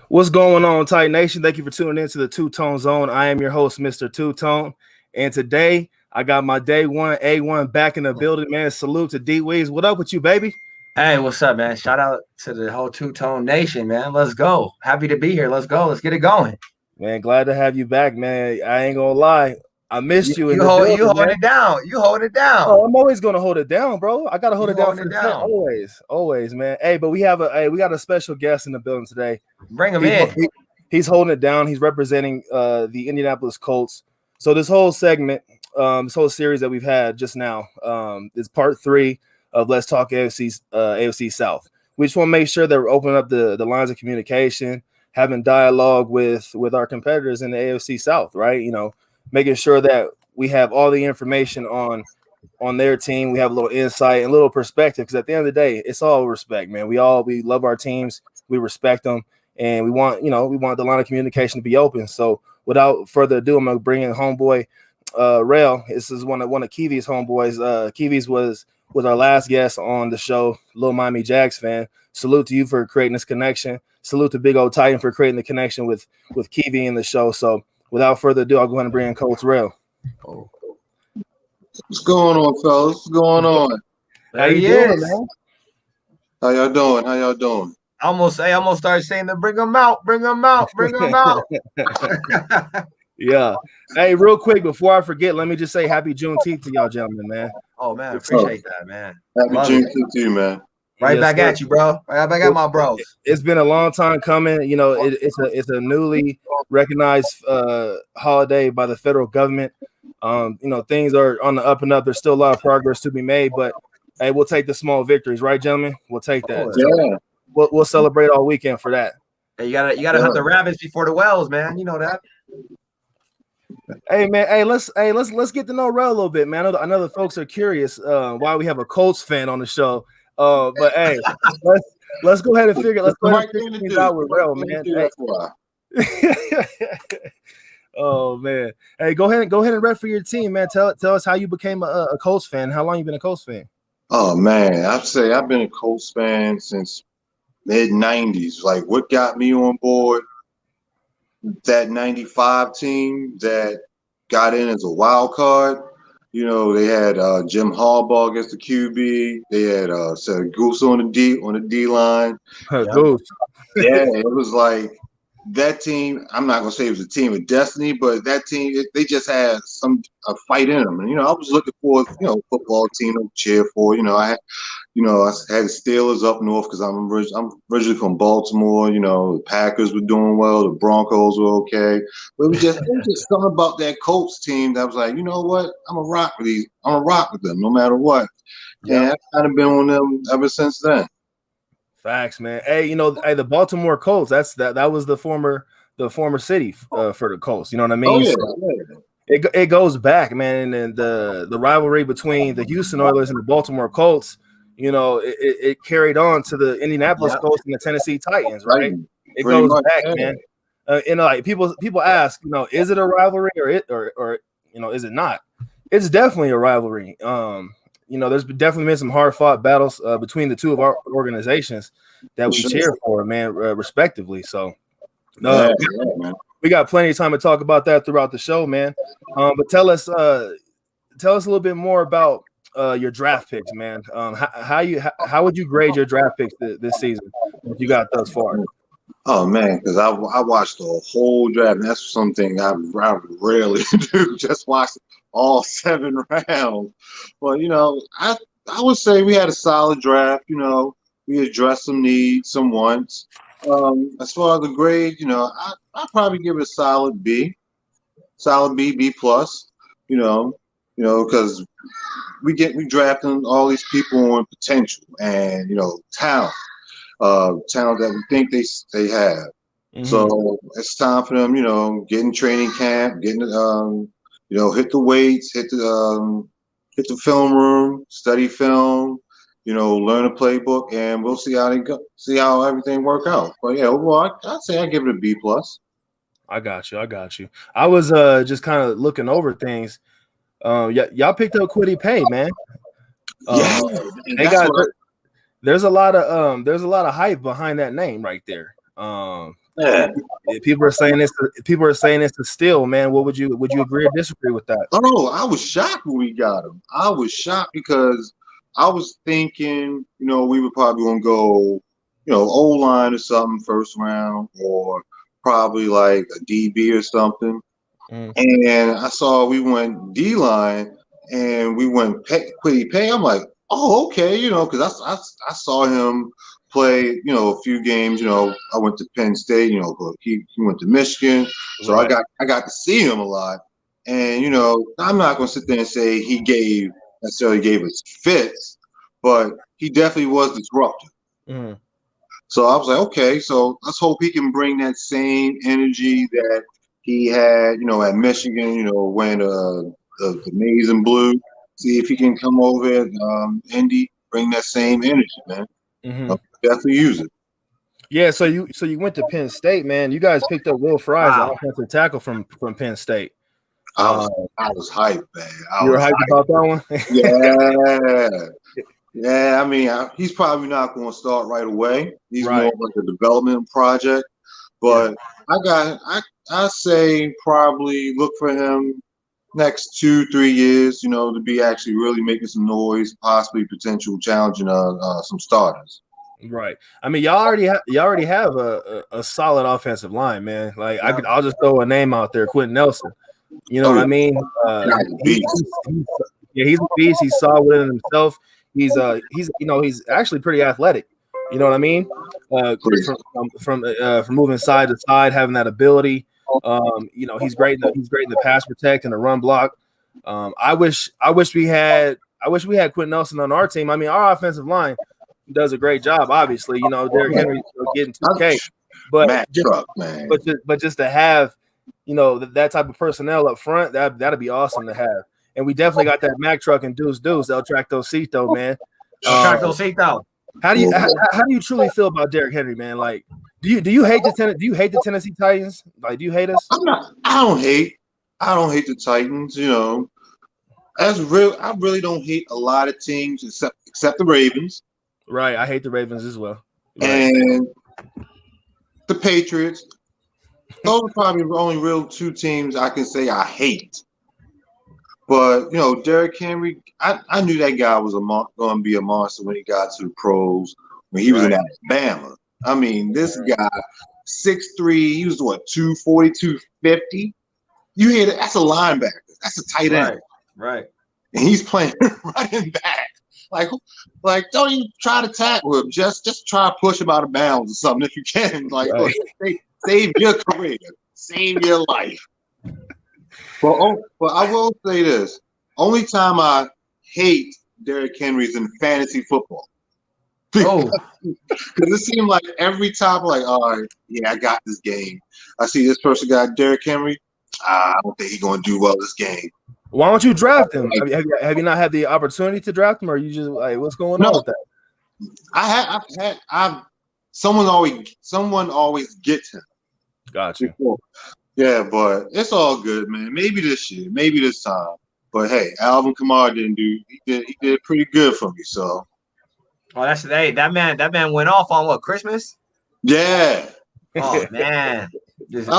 What's going on, Tight Nation? Thank you for tuning in to the Two Tone Zone. I am your host, Mr. Two Tone, and today I got my day one A1 back in the building, man. Salute to D Weez. What up with you, baby? Hey, what's up, man? Shout out to the whole Two Tone Nation, man. Let's go. Happy to be here. Let's go. Let's get it going. Man, glad to have you back, man. I ain't gonna lie. I missed you. You hold it down. You hold it down. Oh, I'm always gonna hold it down, bro. I gotta hold it down for the set. Always, man. Hey, but we got a special guest in the building today. Bring him in. He's holding it down. He's representing the Indianapolis Colts. So this whole segment, this whole series that we've had just now, is part 3 of Let's Talk AFC South. We just want to make sure that we're opening up the lines of communication, having dialogue with our competitors in the AFC South, right? You know, making sure that we have all the information on their team. We have a little insight and a little perspective, because at the end of the day, it's all respect, man. We love our teams, we respect them, and we want the line of communication to be open. So without further ado, I'm gonna bring in homeboy Rell. This is one of Kiwi's homeboys. Kiwi's was our last guest on the show, Lil Miami Jags fan. Salute to you for creating this connection. Salute to Big Old Titan for creating the connection with Kiwi in the show. So without further ado, I'll go ahead and bring in Coach Rell. What's going on, fellas? What's going on? How you doing, man? How y'all doing? I almost started saying to bring them out. Yeah. Hey, real quick before I forget, let me just say happy Juneteenth to y'all gentlemen, man. Oh man, appreciate that, man. Happy Juneteenth to you, man. Right back at you, bro. Right back at my bros. It's been a long time coming. You know, it's a newly recognized holiday by the federal government. You know, things are on the up and up. There's still a lot of progress to be made, but hey, we'll take the small victories, right, gentlemen? We'll take that. Yeah. We'll celebrate all weekend for that. Hey, you gotta hunt the rabbits before the wells, man. You know that. Hey man, let's get to know Rell a little bit, man. I know the folks are curious why we have a Colts fan on the show. But hey, let's go ahead and figure things out with Rell, man. Hey. Oh man. Hey, go ahead and rep for your team, man. Tell us how you became a Colts fan. How long you been a Colts fan? Oh man, I'd say I've been a Colts fan since mid-90s. Like, what got me on board? That 95 team that got in as a wild card. You know, they had Jim Harbaugh against the QB. They had Goose on the D line. Goose. Yeah, it was like that team. I'm not gonna say it was a team of destiny, but that team, they just had a fight in them. And I was looking for a football team to cheer for. I had the Steelers up north because I'm originally from Baltimore. The Packers were doing well, the Broncos were okay, but it was just something about that Colts team that was like, you know what, I'm gonna rock with them no matter what. Yeah, and I've kind of been on them ever since then. Facts, man. Hey, the Baltimore Colts. That was the former city for the Colts. You know what I mean? Oh, yeah. It goes back, man, and the rivalry between the Houston Oilers and the Baltimore Colts. It carried on to the Indianapolis Colts and the Tennessee Titans, right? It goes back, man. Like people ask, is it a rivalry or is it not? It's definitely a rivalry. There's definitely been some hard fought battles between the two of our organizations that we cheer for, man, respectively. So, we got plenty of time to talk about that throughout the show, man. But tell us a little bit more about your draft picks, man. How would you grade your draft picks this season? What you got thus far? Oh man, because I watched the whole draft. And that's something I rarely do. Just watch all 7 rounds. But I would say we had a solid draft. We addressed some needs, some wants. As far as the grade, I I'd probably give it a solid B, B plus. Because we drafting all these people on potential and talent, talent that we think they have. Mm-hmm. So it's time for them, get in training camp, hit the weights, hit the film room, study film, learn a playbook, and we'll see how they go, see how everything work out. But yeah, overall, I'd say I give it a B plus. I got you. I was just kind of looking over things. Y'all picked up Kwity Paye, man. There's a lot of hype behind that name right there. Yeah. People are saying it's a steal, man. Would you agree or disagree with that? Oh, I was shocked when we got him. I was shocked because I was thinking, we were probably gonna go, O-line or something first round, or probably like a DB or something. And I saw we went D-line and we went Kwity Paye. I'm like, oh, okay, because I saw him play, a few games. I went to Penn State, but he went to Michigan, so right. I got to see him a lot. And I'm not going to sit there and say he necessarily gave us fits, but he definitely was disruptive. Mm-hmm. So I was like, okay, so let's hope he can bring that same energy that he had, at Michigan, when the maize and blue. See if he can come over at Indy, bring that same energy, man. Mm-hmm. Definitely use it. Yeah, so you went to Penn State, man. You guys picked up Will Fries, the offensive tackle from Penn State. I was hyped, man. You were hyped about that one? Yeah. I mean, he's probably not going to start right away. He's more like a development project. But I say probably look for him next 2-3 years, to be actually really making some noise, possibly potential challenging some starters. Right. I mean, y'all already have a solid offensive line, man. Like I'll just throw a name out there, Quentin Nelson. You know what I mean? He's a beast. He's solid within himself. He's actually pretty athletic. You know what I mean? From moving side to side, having that ability. He's great. He's great in the pass protect and the run block. I wish we had Quentin Nelson on our team. I mean, our offensive line does a great job. Obviously, Derrick Henry's getting 2K, but just to have that type of personnel up front, that'd be awesome to have. And we definitely got that Mack truck and Deuce El Tractocito, man. Tractocito. How do you truly feel about Derrick Henry, man? Like, do you hate the Tennessee Titans? Like, do you hate us? I don't hate the Titans. I really don't hate a lot of teams except the Ravens. Right, I hate the Ravens as well. Right. And the Patriots. Those are probably the only real two teams I can say I hate. But, Derrick Henry, I knew that guy was going to be a monster when he got to the pros, when he was in Alabama. I mean, this guy, 6'3", he was 240, 250. You hear that? That's a linebacker. That's a tight end. Right. And he's playing running back. Like, don't even try to tackle him. Just try to push him out of bounds or something if you can. Like, look, save your career. Save your life. But I will say this. Only time I hate Derrick Henry is in fantasy football. Because it seemed like every time, like, all right, yeah, I got this game. I see this person got Derrick Henry. I don't think he's going to do well this game. Why don't you draft him? Have you not had the opportunity to draft him, or are you just like, what's going on with that? Someone always gets him. Got you. Yeah, but it's all good, man. Maybe this year, maybe this time. But hey, Alvin Kamara he did pretty good for me. So. Oh, that man went off on what, Christmas? Yeah. Oh man, just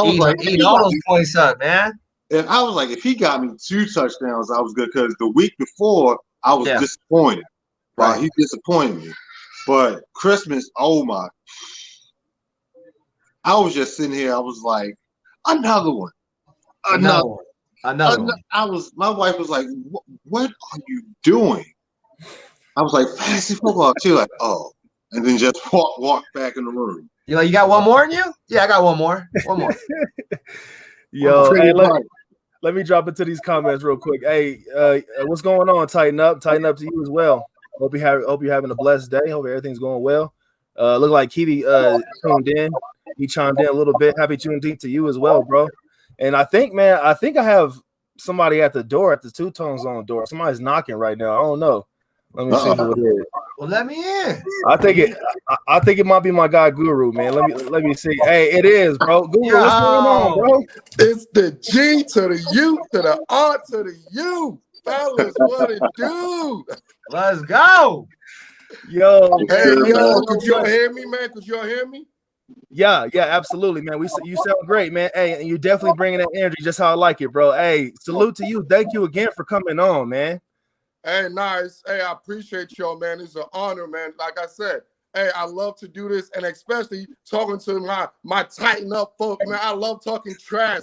eat all those points up, man. And I was like, if he got me 2 touchdowns, I was good. Because the week before, I was disappointed. Right, he disappointed me. But Christmas, oh my! I was just sitting here. I was like, another one. Another one. My wife was like, "What are you doing?" I was like, "Fantasy football." She was like, "Oh," and then just walk back in the room. You got one more in you? Yeah, I got one more. One more. Yo, hey, let me drop into these comments real quick. Hey, what's going on? Tighten up to you as well. Hope you're having a blessed day. Hope everything's going well. Look like Kiwi tuned in. He chimed in a little bit. Happy Juneteenth to you as well, bro. And I think I have somebody at the door, at the Two Tone Zone door. Somebody's knocking right now. I don't know. Let me see who it is. Well, let me in. I think it might be my guy Guru, man. Let me see. Hey, it is, bro. Guru, what's going on, bro? It's the G to the U to the R to the U. Fellas, what it do? Let's go. Yo, hey, yo, could y'all hear me, man? Could y'all hear me? Yeah, absolutely, man. You sound great, man. Hey, and you're definitely bringing that energy just how I like it, bro. Hey, salute to you. Thank you again for coming on, man. Hey, nice. Hey, I appreciate y'all, man. It's an honor, man. Like I said, hey, I love to do this, and especially talking to my tighten up folk, man. I love talking trash.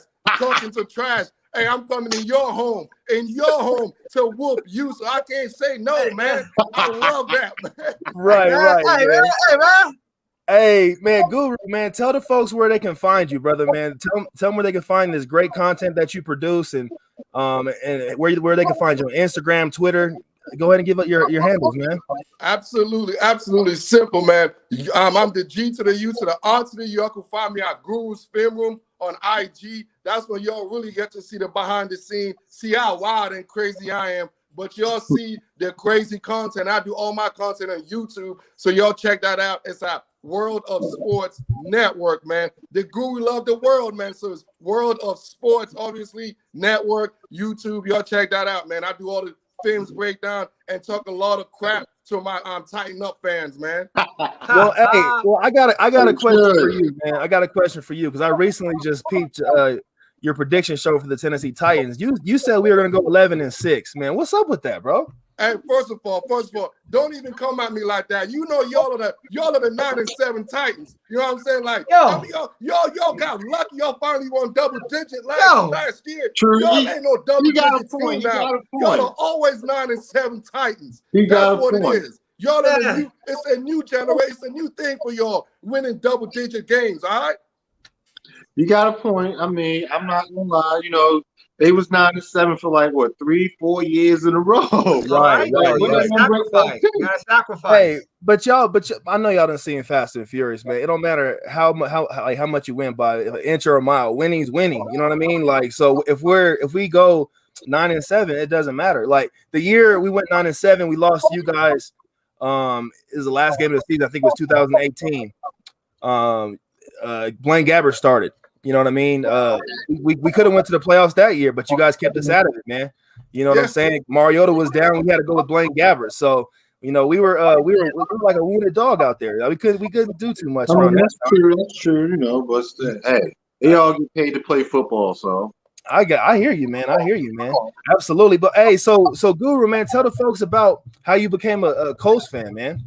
Hey, I'm coming in your home to whoop you, so I can't say no, man. I love that, man. Right, Hey, man. Hey, man. Hey, man, Guru, man, tell the folks where they can find you, brother, man. Tell them where they can find this great content that you produce, and where they can find you on Instagram, Twitter. Go ahead and give up your handles, man. Absolutely simple, man. I'm the G to the U to the R to the U. Y'all can find me at Guru's Film Room on IG. That's when y'all really get to see the behind the scene, see how wild and crazy I am. But y'all see the crazy content. I do all my content on YouTube, so y'all check that out. It's at World of Sports Network, man. The Guru love the world, man. So it's World of Sports, obviously, Network, YouTube. Y'all check that out, man. I do all the films breakdown and talk a lot of crap to my Tighten Up fans, man. Well, I got a question for you, man. I got a question for you because I recently just peeped your prediction show for the Tennessee Titans. You said we were gonna go 11-6, man. What's up with that, bro? Hey, first of all, don't even come at me like that. You know, y'all are the 9-7 Titans. You know what I'm saying? Like, I mean, y'all got lucky. Y'all finally won double digit last year. True. Y'all ain't no double digit point. team now. Y'all are always 9-7 Titans. That's what it is. Y'all are it's a new generation, a new thing for y'all, winning double digit games. All right. You got a point. I mean, I'm not gonna lie. You know, they was 9-7 for like what 3-4 years in a row. Right. You gotta sacrifice. Hey, but I know y'all done seen Fast and Furious, man. It don't matter how much you win by an inch or a mile. Winning's winning. You know what I mean? Like, so if we go 9-7, it doesn't matter. Like the year we went 9-7, we lost to you guys. Is the last game of the season. I think it was 2018. Blaine Gabbert started. You know what I mean? We could have went to the playoffs that year, but you guys kept us out of it, man. You know what I'm saying? Mariota was down. We had to go with Blaine Gabbert. So, you know, we were like a wounded dog out there. We couldn't do too much. I mean, that's true. You know, but still, hey, they all get paid to play football. So I hear you, man. Absolutely. But hey, so Guru, man, tell the folks about how you became a Colts fan, man.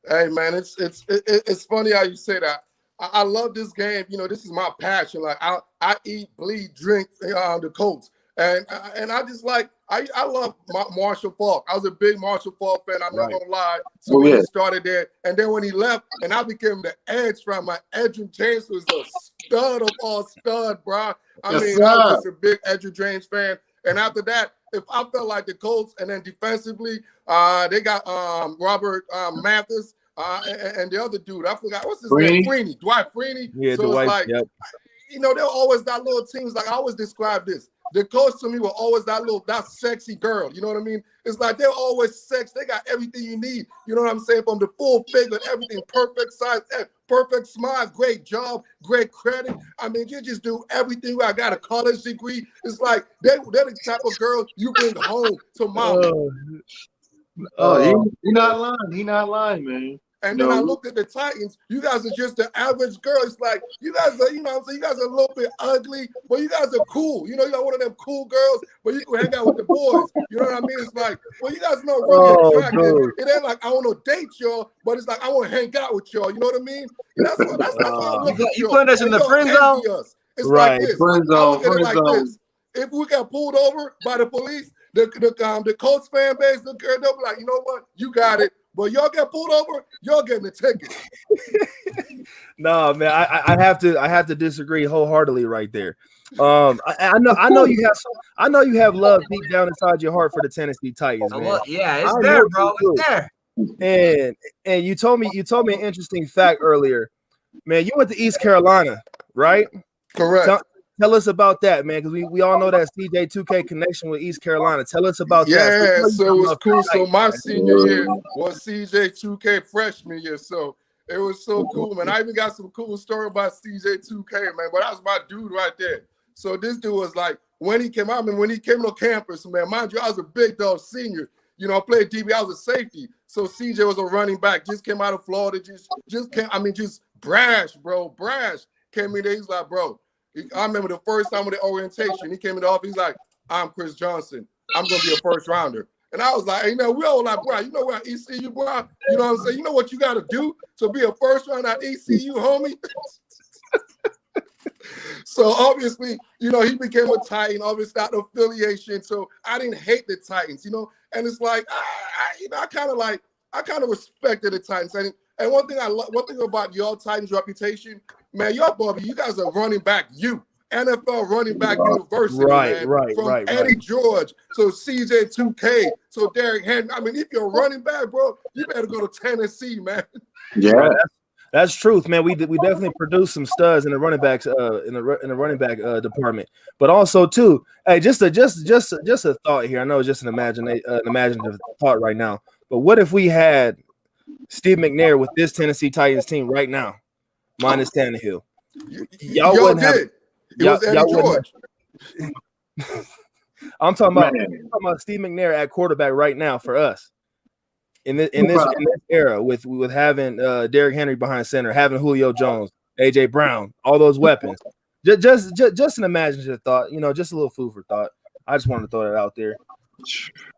Hey, man, it's funny how you say that. I love this game. You know, this is my passion. Like I eat, bleed, drink the Colts, and I just like I love Marshall Faulk. I was a big Marshall Faulk fan. I'm not gonna lie. So when he started there, and then when he left, and I became the edge fan. My Edgerrin James was a stud of all stud, bro. I mean, I was just a big Edgerrin James fan. And after that, if I felt like the Colts, and then defensively, they got Robert Mathis. And the other dude, I forgot what's his name, Freeney, Dwight Freeney. Yeah, so Dwight, it's like, you know, they're always that little teams. Like I always describe this. The Colts to me were always that sexy girl. You know what I mean? It's like they're always sex. They got everything you need. You know what I'm saying? From the full figure, everything, perfect size, perfect smile, great job, great credit. I mean, you just do everything. I got a college degree. It's like they're the type of girl you bring home to mama. He's not lying. He's not lying, man. And then I looked at the Titans. You guys are just the average girl. It's like you guys are, you know what I'm saying? You guys are a little bit ugly, but you guys are cool. You know, you're one of them cool girls, but you can hang out with the boys. You know what I mean? It's like, well, you guys are not really attractive. It ain't like I want to date y'all, but it's like I want to hang out with y'all. You know what I mean? And that's what I'm looking at. You putting us in the friend zone? It's like this. I look at it like this. If we got pulled over by the police, the Colts fan base, they'll be like, you know what? You got it. But y'all get pulled over, y'all getting a ticket. No, man, I have to disagree wholeheartedly right there. I know you have love deep down inside your heart for the Tennessee Titans, man. Yeah, it's I there, know bro. you It's there. And you told me an interesting fact earlier, man. You went to East Carolina, right? Correct. Tell us about that, man, because we all know that CJ2K connection with East Carolina. Tell us about that. Yeah, so it was cool. So my Titans, senior year was CJ2K freshman year, so it was so cool, man. I even got some cool story about CJ2K, man, but that was my dude right there. So this dude was like, when he came out, when he came to campus, man, mind you, I was a big dog senior. You know, I played DB, I was a safety. So CJ was a running back, just came out of Florida, just brash, bro, brash. Came in there, he's like, bro, I remember the first time with the orientation, he came in the office, he's like, I'm Chris Johnson. I'm going to be a first rounder. And I was like, hey, we all like, bro, you know what, ECU, bro? You know what I'm saying? You know what you got to do to be a first rounder at ECU, homie? So obviously, you know, he became a Titan, obviously that affiliation. So I didn't hate the Titans, you know, and it's like, I kind of respected the Titans. And one thing about y'all Titans reputation, man, y'all Bobby, you guys are running back NFL running back university, man. From Eddie George, so CJ2K, so Derrick Henry. I mean, if you're a running back, bro, you better go to Tennessee, man. Yeah. Right. That's truth, man. We definitely produced some studs in the running backs in the running back department, but also too, hey, just a thought here. I know it's just an imaginative thought right now, but what if we had Steve McNair with this Tennessee Titans team right now, minus Tannehill? Y'all wouldn't have. It was Eddie George. I'm talking about Steve McNair at quarterback right now for us. In this era, with having Derrick Henry behind center, having Julio Jones, AJ Brown, all those weapons, just an imaginative thought, you know, just a little food for thought. I just wanted to throw that out there.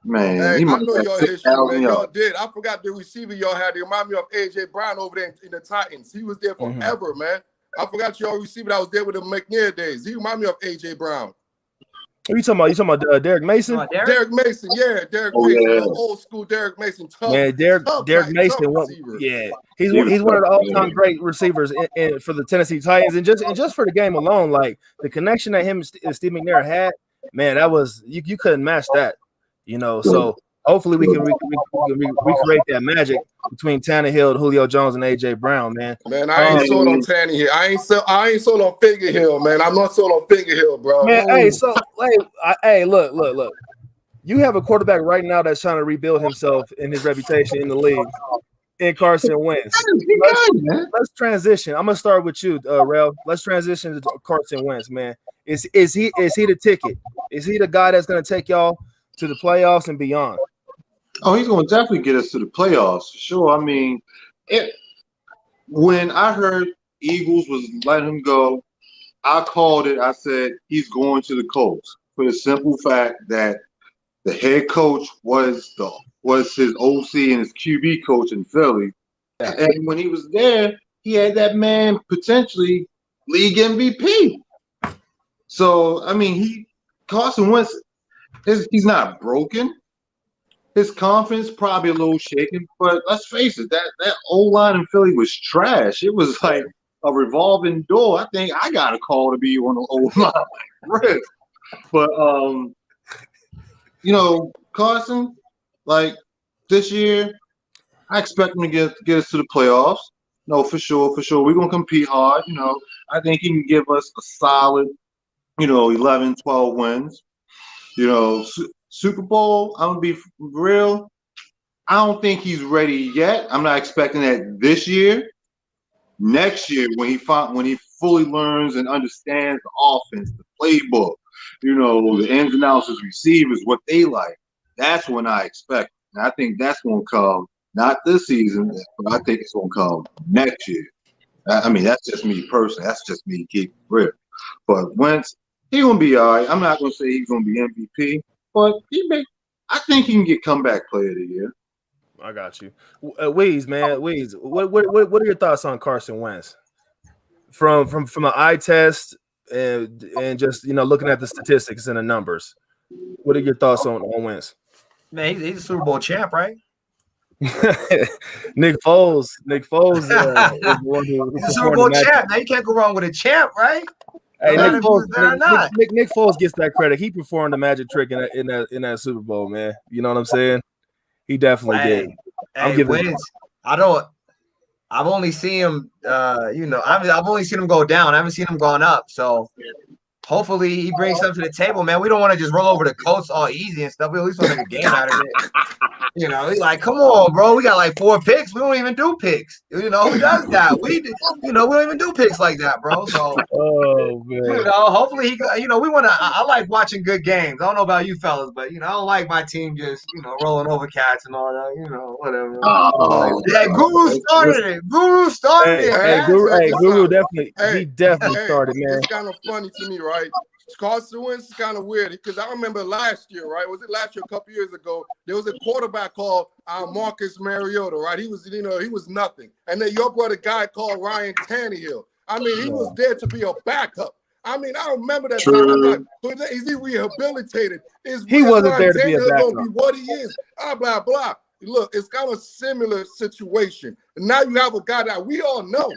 Man, hey, I know y'all history, man. Y'all did. I forgot the receiver y'all had. They remind me of AJ Brown over there in the Titans. He was there forever, man. I forgot y'all receiver that was there with the McNair days. He remind me of AJ Brown. What are you talking about? You talking about Derek Mason? Derek Mason, yeah, Derek Mason, yeah. Old school Derek Mason, tough. Man, Derek Mason, he's one of the all-time great receivers for the Tennessee Titans, and just for the game alone, like the connection that him and Steve McNair had, man, that was you couldn't match that, you know. So hopefully we can recreate that magic between Tannehill, Julio Jones, and AJ Brown, man. Man, I ain't sold on Tannehill. I ain't sold on Figuehill, man. I'm not sold on Figuehill, bro. Man, hey, look. You have a quarterback right now that's trying to rebuild himself and his reputation in the league, in Carson Wentz. Let's transition. I'm gonna start with you, Rell. Let's transition to Carson Wentz, man. Is he the ticket? Is he the guy that's gonna take y'all to the playoffs and beyond? Oh, he's going to definitely get us to the playoffs for sure. I mean, when I heard Eagles was letting him go, I called it. I said he's going to the Colts for the simple fact that the head coach was his OC and his QB coach in Philly, and when he was there, he had that man potentially league MVP. So I mean, Carson Wentz, he's not broken. His confidence probably a little shaken, but let's face it, that O-line in Philly was trash. It was like a revolving door. I think I got a call to be on the O-line. But you know, Carson, like this year, I expect him to get us to the playoffs. No, for sure. We're gonna compete hard. You know, I think he can give us a solid, 11, 12 wins. You know, Super Bowl, I'm gonna be real. I don't think he's ready yet. I'm not expecting that this year. Next year, when he fully learns and understands the offense, the playbook, the ins and outs of receivers, what they like, that's when I expect. And I think that's gonna come not this season, but I think it's gonna come next year. I mean, that's just me personally. That's just me keeping it real. But Wentz, he's gonna be all right. I'm not gonna say he's gonna be MVP. But I think he can get comeback player of the year. I got you, Weez, man. Weez, what are your thoughts on Carson Wentz from an eye test and just looking at the statistics and the numbers? What are your thoughts on Wentz? Man, he's a Super Bowl champ, right? Nick Foles is the one who He's a Super performed Bowl the magic. champ. Now you can't go wrong with a champ, right? Hey, No Nick matter if he was Foles, there or not. Nick Foles gets that credit. He performed the magic trick in that Super Bowl, man. You know what I'm saying? He definitely did. Hey, Wins. I've only seen him. I've only seen him go down. I haven't seen him gone up. So hopefully he brings something to the table, man. We don't want to just roll over the Colts all easy and stuff. We at least want to make a game out of it. We like, come on, bro. We got like 4 picks. We don't even do picks. Who does that? We don't even do picks like that, bro. So, oh man. Hopefully he. We want to. I like watching good games. I don't know about you fellas, but I don't like my team just rolling over cats and all that. Whatever. Yeah, Guru started it. Guru started it. Hey, Guru definitely. He definitely started, man. It's kind of funny to me, right? Carson Wentz is kind of weird because I remember last year, right? Was it last year? A couple years ago, there was a quarterback called Marcus Mariota, right? He was, he was nothing. And then your brother guy called Ryan Tannehill. I mean, he was there to be a backup. I mean, I remember that time. I'm like, but is he rehabilitated? He wasn't Ryan there to be a Tannehill backup. gonna be what he is? Blah blah. Look, it's kind of similar situation. And now you have a guy that we all know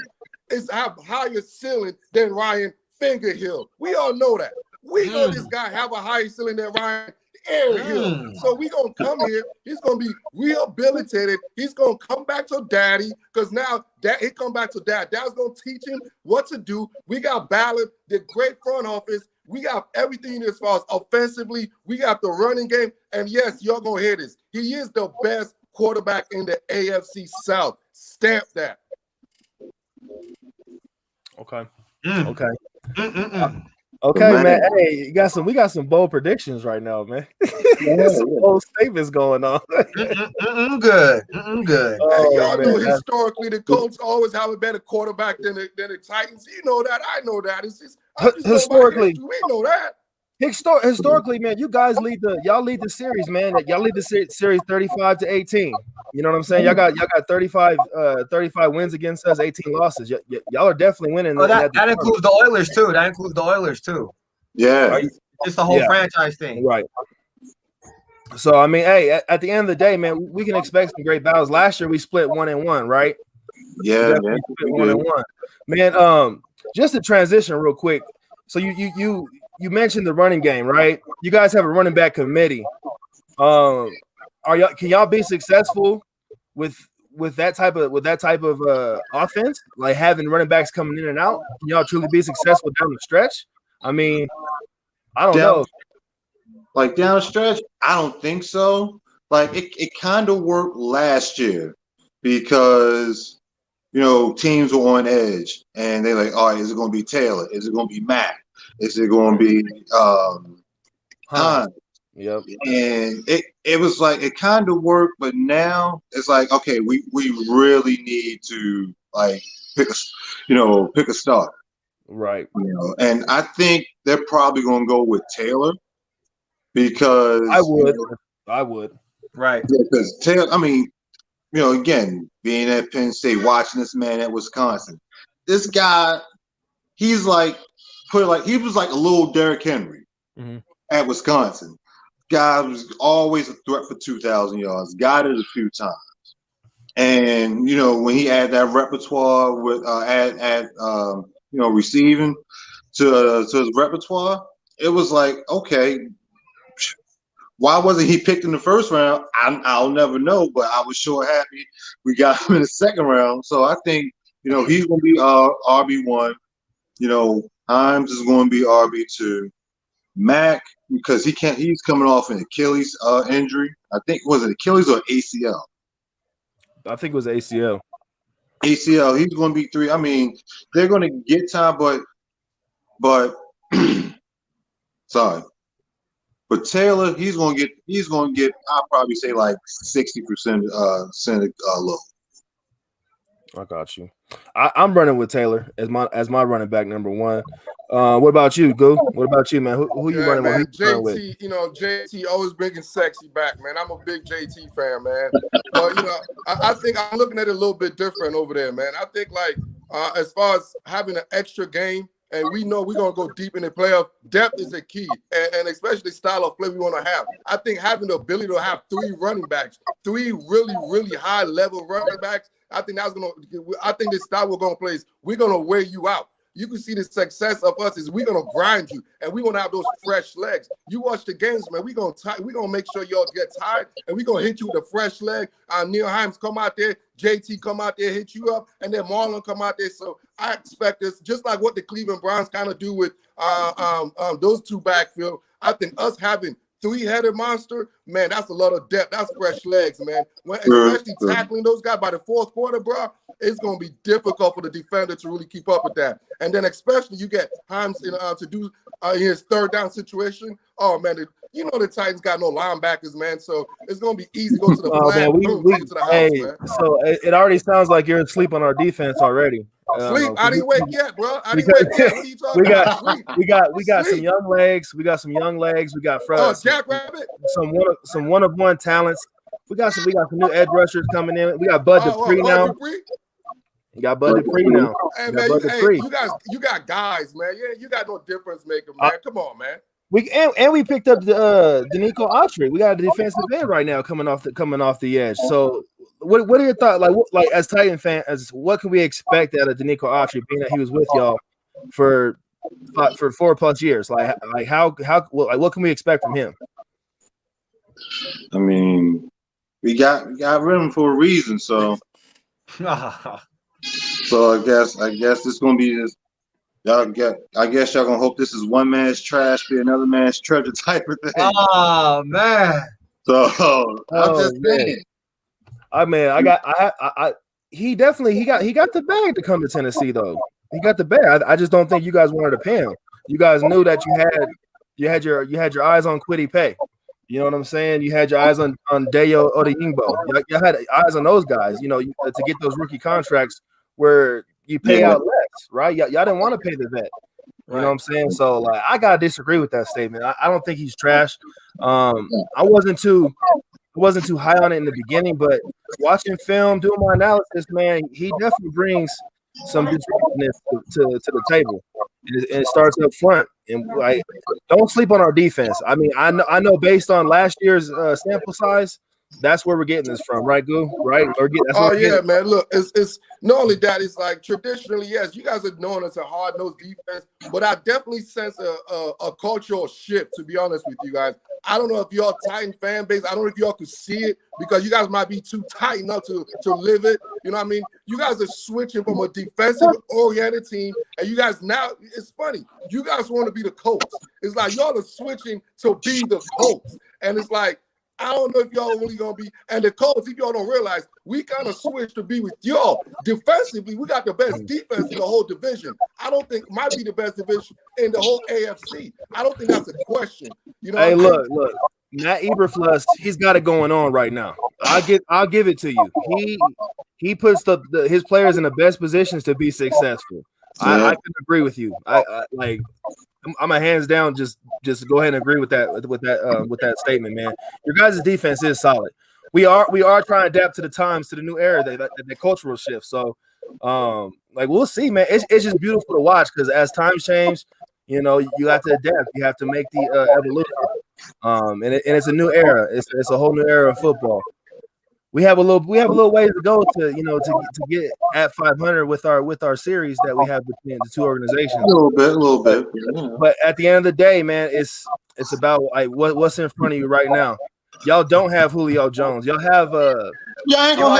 is have higher ceiling than Ryan Fingerhill. We all know that. We know this guy have a higher ceiling than Ryan Airhill. So we gonna come here. He's gonna be rehabilitated. He's gonna come back to daddy because now he come back to dad. Dad's gonna teach him what to do. We got Ballard, the great front office. We got everything as far as offensively. We got the running game. And yes, y'all gonna hear this. He is the best quarterback in the AFC South. Stamp that. Okay. Mm. Okay. Okay, man. Hey, we got some bold predictions right now, man. Some bold statements going on. Good. Hey, y'all know historically the Colts always have a better quarterback than the Titans. You know that. I know that. It's just historically. We know that. Historically, man, you guys lead the series, man. Y'all lead the series 35-18. You know what I'm saying? Y'all got 35 wins against us, 18 losses. Y'all are definitely winning. Oh, that includes the Oilers too. Yeah, it's the whole franchise thing, right? So I mean, hey, at the end of the day, man, we can expect some great battles. Last year we split 1-1, right? Yeah, man. 1-1. Man, just to transition real quick. So you mentioned the running game, right? You guys have a running back committee. Can y'all be successful with that type of offense? Like having running backs coming in and out? Can y'all truly be successful down the stretch? I mean, I don't know. Like down the stretch, I don't think so. Like it kind of worked last year because teams were on edge and they're like, all right, is it going to be Taylor? Is it going to be Mack? Is it going to be Hines? Yep. And it was like it kind of worked, but now it's like, okay, we really need to like pick a star. Right. And I think they're probably going to go with Taylor because I would. Right. Because Taylor, I mean, again, being at Penn State, watching this man at Wisconsin, this guy, he was like a little Derrick Henry at Wisconsin. Guy was always a threat for 2,000 yards. Got it a few times, and when he had that repertoire with receiving to his repertoire, it was like, okay, why wasn't he picked in the first round? I'll never know, but I was sure happy we got him in the second round. So I think he's going to be RB1. Hines is going to be RB2. Mack, because he's coming off an Achilles injury. I think, was it Achilles or ACL? I think it was ACL. ACL, he's going to be 3. I mean, they're going to get time, but sorry. But Taylor, he's going to get I'll probably say like 60% low. I got you. I'm running with Taylor as my running back number 1. What about you, Goo? What about you, man? Who you running with? JT, JT always bringing sexy back, man. I'm a big JT fan, man. But I think I'm looking at it a little bit different over there, man. I think like as far as having an extra game, and we know we're going to go deep in the playoff. Depth is a key, and especially the style of play we want to have. I think having the ability to have 3 running backs, 3 really, really high-level running backs, I think that's going to – I think the style we're going to play is we're going to wear you out. You can see the success of us is we're going to grind you, and we're going to have those fresh legs. You watch the games, man, we're going to make sure y'all get tired, and we're going to hit you with a fresh leg. Neil Himes come out there, JT come out there, hit you up, and then Marlon come out there. So I expect this, just like what the Cleveland Browns kind of do with those 2 backfield. I think us having 3-headed monster, man, that's a lot of depth. That's fresh legs, man. Especially tackling those guys by the 4th quarter, bro, it's going to be difficult for the defender to really keep up with that. And then especially you get Himes to do his 3rd down situation. Oh, man, the Titans got no linebackers, man, so it's going to be easy to go to the flat. Man, take it to the house, man. So it already sounds like you're asleep on our defense already. Sleep. I didn't wake yet, bro. I didn't wake yet. What are you talking about? We got some young legs. We got some young legs. We got Jackrabbit. Some one-of-one talents. We got some new edge rushers coming in. We got Bud Dupree now. You got Bud Dupree now. Hey, man, you got guys, man. Yeah, you got no difference maker, man. Come on, man. We picked up Danico Autry. We got a defensive end right now coming off the edge. So what are your thoughts? Like as Titan fans, what can we expect out of Danico Autry, being that he was with y'all for 4+ years? What can we expect from him? I mean, we got rid of him for a reason. So I guess it's gonna be this. I guess y'all gonna hope this is one man's trash be another man's treasure type of thing. Oh man! So I'm just saying. He got the bag to come to Tennessee though. He got the bag. I just don't think you guys wanted to pay him. You guys knew that you had your eyes on Kwity Paye. You know what I'm saying? You had your eyes on Dayo Odeyingbo. You had eyes on those guys. To get those rookie contracts where you pay out less, right? Y'all didn't want to pay the vet. You know what I'm saying? So I gotta disagree with that statement. I don't think he's trash. I wasn't too high on it in the beginning, but watching film, doing my analysis, man, he definitely brings some disruptiveness to the table. And it starts up front. And don't sleep on our defense. I mean, I know based on last year's sample size, that's where we're getting this from, right, Goo? Right? Man. Look, it's not only that. It's like traditionally, yes, you guys are known as a hard-nosed defense, but I definitely sense a cultural shift. To be honest with you guys, I don't know if y'all Titan fan base. I don't know if y'all could see it because you guys might be too tight enough to live it. You know what I mean? You guys are switching from a defensive-oriented team, and you guys now. It's funny. You guys want to be the Colts. It's like y'all are switching to be the Colts, and it's like. I don't know if y'all really gonna be, and the Colts, if y'all don't realize, we kind of switched to be with y'all. Defensively, we got the best defense in the whole division. I don't think might be the best division in the whole AFC. I don't think that's a question. Hey, look, Matt Eberflus, he's got it going on right now. I'll give it to you. He puts his players in the best positions to be successful. I can agree with you. I'm a hands down just go ahead and agree with that statement, man. Your guys' defense is solid. We are trying to adapt to the times, to the new era, the cultural shift. So we'll see, man. It's just beautiful to watch because as times change, you have to adapt. You have to make the evolution. And it's a new era. It's a whole new era of football. We have a little ways to go to get at 500 with our series that we have between the two organizations. A little bit. Yeah. But at the end of the day, man, it's about what's in front of you right now. Y'all don't have Julio Jones. Y'all have y'all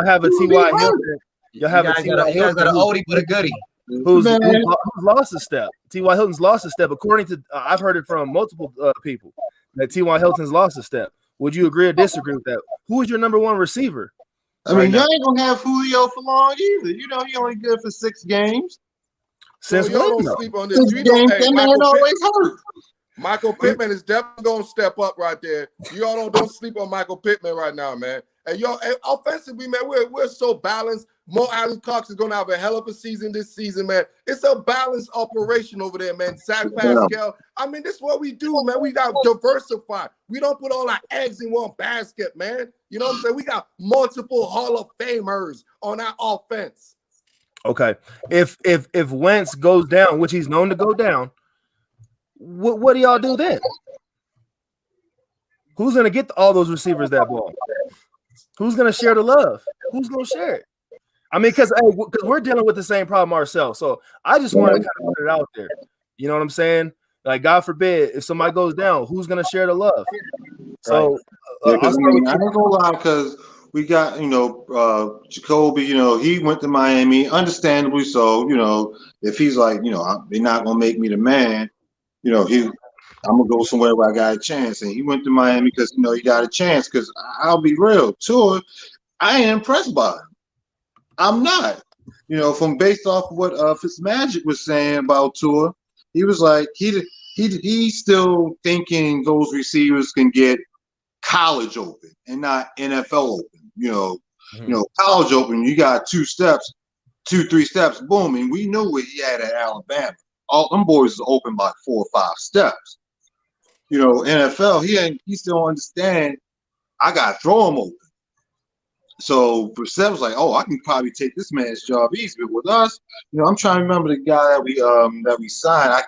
have a T.Y. Hilton. You guys got an oldie but a goodie. Who's lost a step. T.Y. Hilton's lost a step. According to I've heard it from multiple people that T.Y. Hilton's lost a step. Would you agree or disagree with that? Who is your number one receiver? I mean, y'all ain't gonna have Julio for long either. He only good for 6 games. Since y'all don't sleep on this, Michael Pittman is definitely gonna step up right there. Y'all don't sleep on Michael Pittman right now, man. And y'all offensively, man, we're so balanced. Mo Alley Cox is gonna have a hell of a season this season, man. It's a balanced operation over there, man. Zach Pascal. I mean, this is what we do, man. We got diversified. We don't put all our eggs in one basket, man. You know what I'm saying? We got multiple Hall of Famers on our offense. Okay. If Wentz goes down, which he's known to go down, what do y'all do then? Who's going to get all those receivers that ball? Who's going to share the love? Who's going to share it? I mean, because we're dealing with the same problem ourselves. So I just want to kind of put it out there. You know what I'm saying? Like, God forbid, if somebody goes down, who's going to share the love? So I ain't gonna lie, because we got, Jacoby, he went to Miami, understandably so. If he's like, they're not gonna make me the man, I'm gonna go somewhere where I got a chance. And he went to Miami because he got a chance. Because I'll be real, Tua, I ain't impressed by him. I'm not. From based off of what Fitzmagic was saying about Tua, he was like he's still thinking those receivers can get college open and not NFL open. College open, you got 2 steps, 2-3 steps, boom, and we knew what he had at Alabama. All them boys is open by 4 or 5 steps. NFL, he still don't understand. I gotta throw him open. So Brissett was like, "Oh, I can probably take this man's job easy." But with us, I'm trying to remember the guy that we signed. I